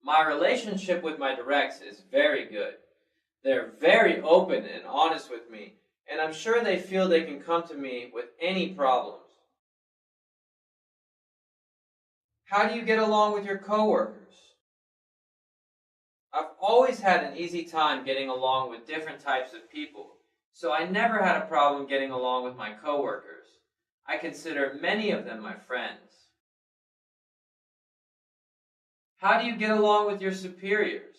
My relationship with my directs is very good. They're very open and honest with me, and I'm sure they feel they can come to me with any problems. How do you get along with your coworkers? I've always had an easy time getting along with different types of people, so I never had a problem getting along with my coworkers. I consider many of them my friends. How do you get along with your superiors?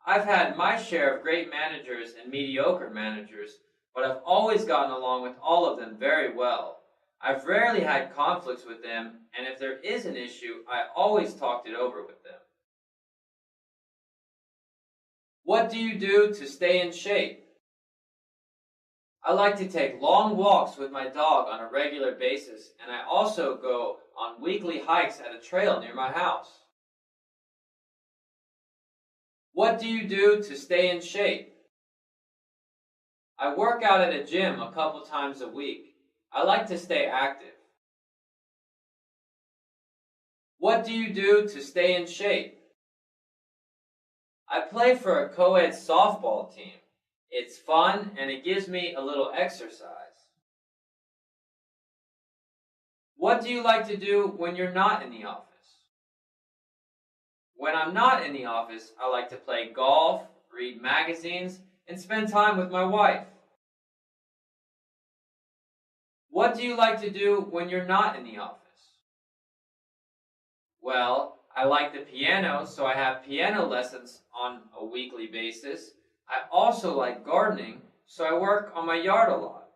I've had my share of great managers and mediocre managers, but I've always gotten along with all of them very well. I've rarely had conflicts with them, and if there is an issue, I always talked it over with them. What do you do to stay in shape? I like to take long walks with my dog on a regular basis, and I also go on weekly hikes at a trail near my house. What do you do to stay in shape? I work out at a gym a couple times a week. I like to stay active. What do you do to stay in shape? I play for a co-ed softball team. It's fun and it gives me a little exercise. What do you like to do when you're not in the office? When I'm not in the office, I like to play golf, read magazines, and spend time with my wife. What do you like to do when you're not in the office? Well, I like the piano, so I have piano lessons on a weekly basis. I also like gardening, so I work on my yard a lot.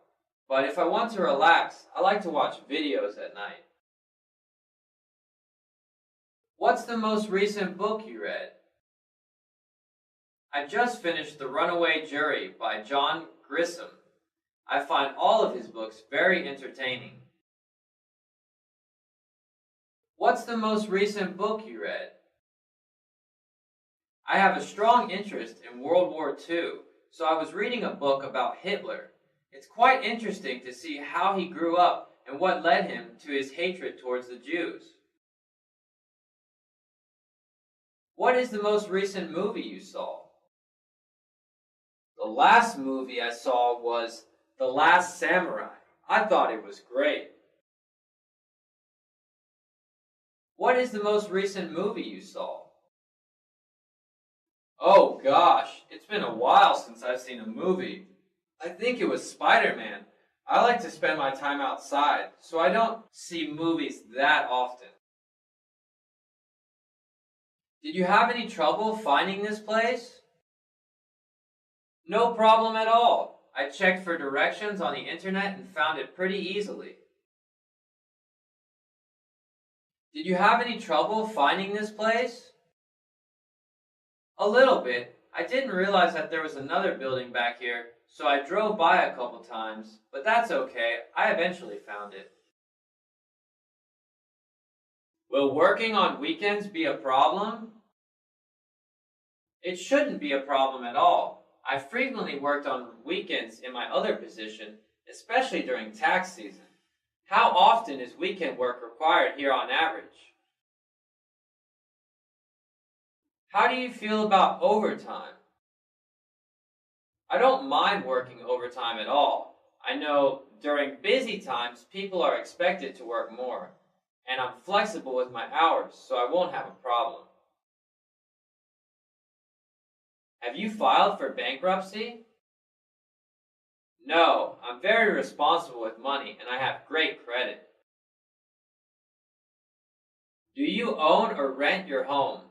But if I want to relax, I like to watch videos at night. What's the most recent book you read? I just finished The Runaway Jury by John Grisham. I find all of his books very entertaining. What's the most recent book you read? I have a strong interest in World War II, so I was reading a book about Hitler. It's quite interesting to see how he grew up and what led him to his hatred towards the Jews. What is the most recent movie you saw? The last movie I saw was The Last Samurai. I thought it was great. What is the most recent movie you saw? Oh gosh, it's been a while since I've seen a movie. I think it was Spider-Man. I like to spend my time outside, so I don't see movies that often. Did you have any trouble finding this place? No problem at all. I checked for directions on the internet and found it pretty easily. Did you have any trouble finding this place? A little bit. I didn't realize that there was another building back here, so I drove by a couple times, but that's okay. I eventually found it. Will working on weekends be a problem? It shouldn't be a problem at all. I frequently worked on weekends in my other position, especially during tax season. How often is weekend work required here on average? How do you feel about overtime? I don't mind working overtime at all. I know during busy times people are expected to work more, and I'm flexible with my hours, so I won't have a problem. Have you filed for bankruptcy? No, I'm very responsible with money and I have great credit. Do you own or rent your home?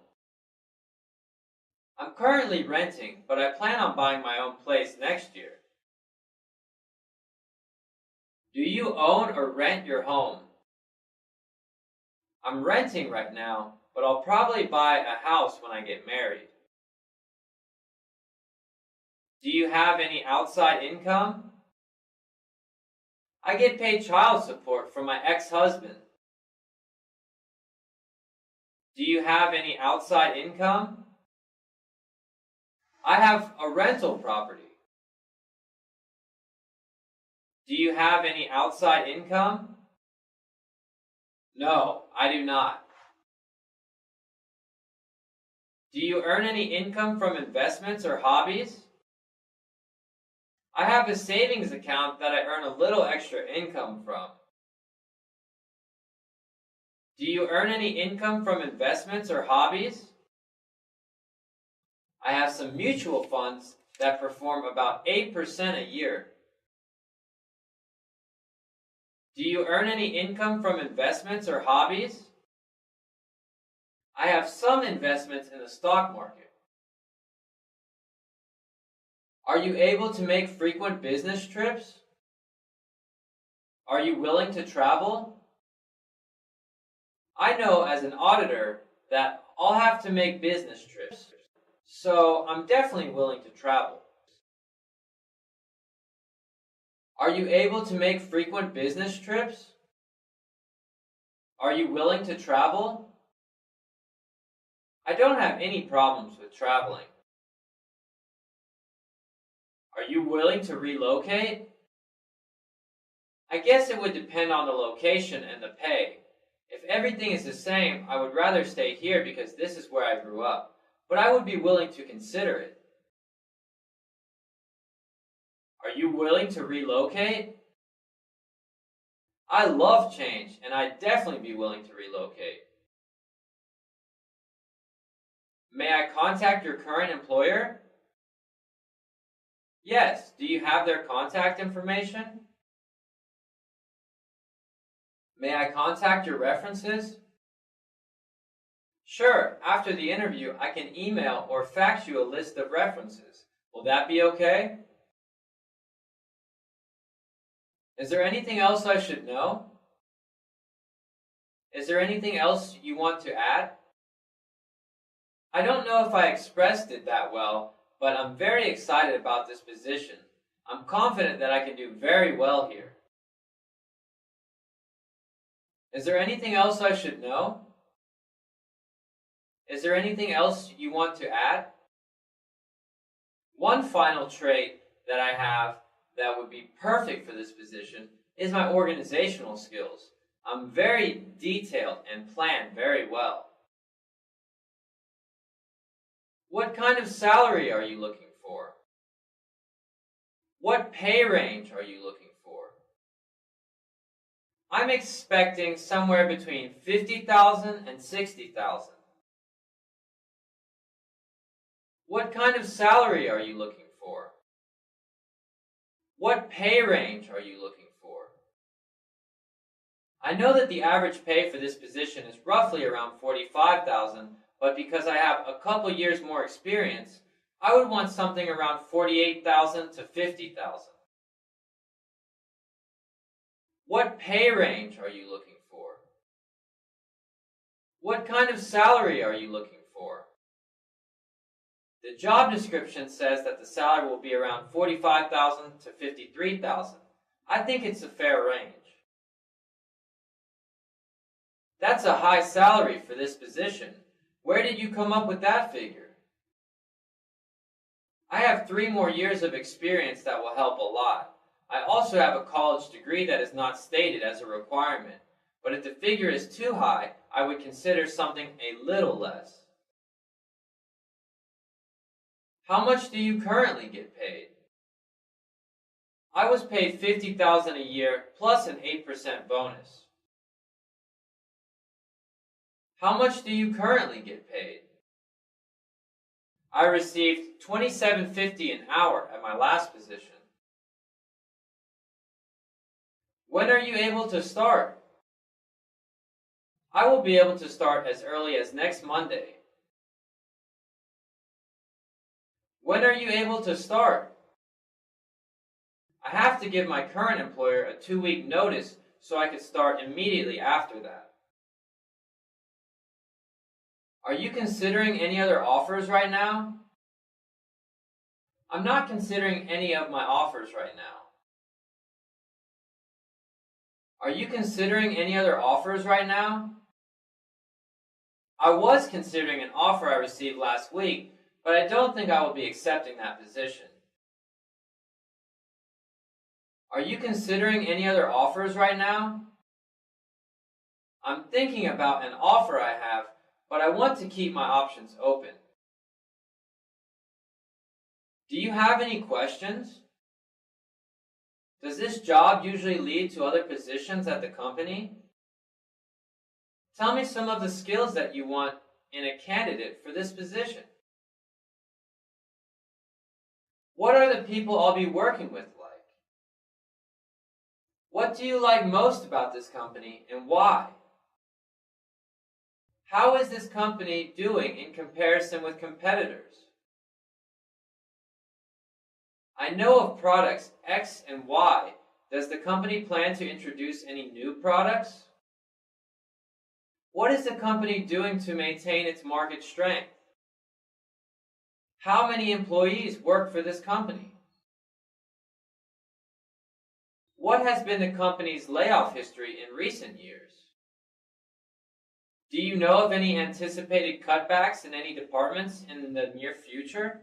I'm currently renting, but I plan on buying my own place next year. Do you own or rent your home? I'm renting right now, but I'll probably buy a house when I get married. Do you have any outside income? I get paid child support from my ex-husband. Do you have any outside income? I have a rental property. Do you have any outside income? No, I do not. Do you earn any income from investments or hobbies? I have a savings account that I earn a little extra income from. Do you earn any income from investments or hobbies? I have some mutual funds that perform about 8% a year. Do you earn any income from investments or hobbies? I have some investments in the stock market. Are you able to make frequent business trips? Are you willing to travel? I know as an auditor that I'll have to make business trips, so I'm definitely willing to travel. Are you able to make frequent business trips? Are you willing to travel? I don't have any problems with traveling. Are you willing to relocate? I guess it would depend on the location and the pay. If everything is the same, I would rather stay here because this is where I grew up, but I would be willing to consider it. Are you willing to relocate? I love change, and I'd definitely be willing to relocate. May I contact your current employer? Yes. Do you have their contact information? May I contact your references? Sure. After the interview, I can email or fax you a list of references. Will that be okay? Is there anything else I should know? Is there anything else you want to add? I don't know if I expressed it that well, but I'm very excited about this position. I'm confident that I can do very well here. Is there anything else I should know? Is there anything else you want to add? One final trait that I have that would be perfect for this position is my organizational skills. I'm very detailed and plan very well. What kind of salary are you looking for? What pay range are you looking for? I'm expecting somewhere between $50,000 and $60,000. What kind of salary are you looking for? What pay range are you looking for? I know that the average pay for this position is roughly around $45,000, but because I have a couple years more experience, I would want something around $48,000 to $50,000. What pay range are you looking for? What kind of salary are you looking for? The job description says that the salary will be around $45,000 to $53,000. I think it's a fair range. That's a high salary for this position. Where did you come up with that figure? I have 3 more years of experience that will help a lot. I also have a college degree that is not stated as a requirement, but if the figure is too high, I would consider something a little less. How much do you currently get paid? I was paid $50,000 a year plus an 8% bonus. How much do you currently get paid? I received $27.50 an hour at my last position. When are you able to start? I will be able to start as early as next Monday. When are you able to start? I have to give my current employer a 2-week notice so I could start immediately after that. Are you considering any other offers right now? I'm not considering any of my offers right now. Are you considering any other offers right now? I was considering an offer I received last week, but I don't think I will be accepting that position. Are you considering any other offers right now? I'm thinking about an offer I have, but I want to keep my options open. Do you have any questions? Does this job usually lead to other positions at the company? Tell me some of the skills that you want in a candidate for this position. What are the people I'll be working with like? What do you like most about this company and why? How is this company doing in comparison with competitors? I know of products X and Y. Does the company plan to introduce any new products? What is the company doing to maintain its market strength? How many employees work for this company? What has been the company's layoff history in recent years? Do you know of any anticipated cutbacks in any departments in the near future?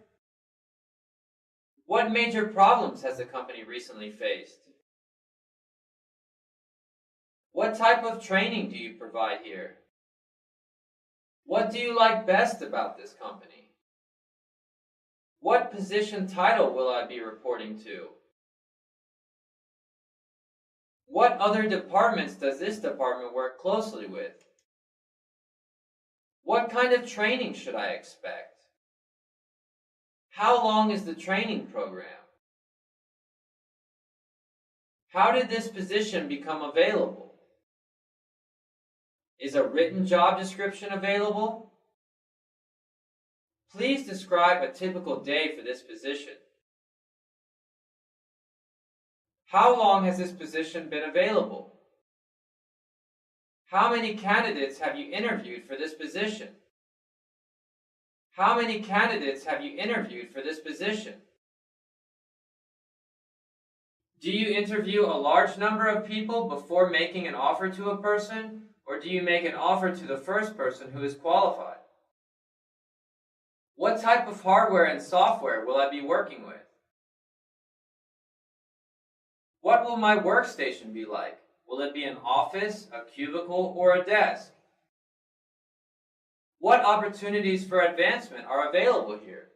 What major problems has the company recently faced? What type of training do you provide here? What do you like best about this company? What position title will I be reporting to? What other departments does this department work closely with? What kind of training should I expect? How long is the training program? How did this position become available? Is a written job description available? Please describe a typical day for this position. How long has this position been available? How many candidates have you interviewed for this position? How many candidates have you interviewed for this position? Do you interview a large number of people before making an offer to a person, or do you make an offer to the first person who is qualified? What type of hardware and software will I be working with? What will my workstation be like? Will it be an office, a cubicle, or a desk? What opportunities for advancement are available here?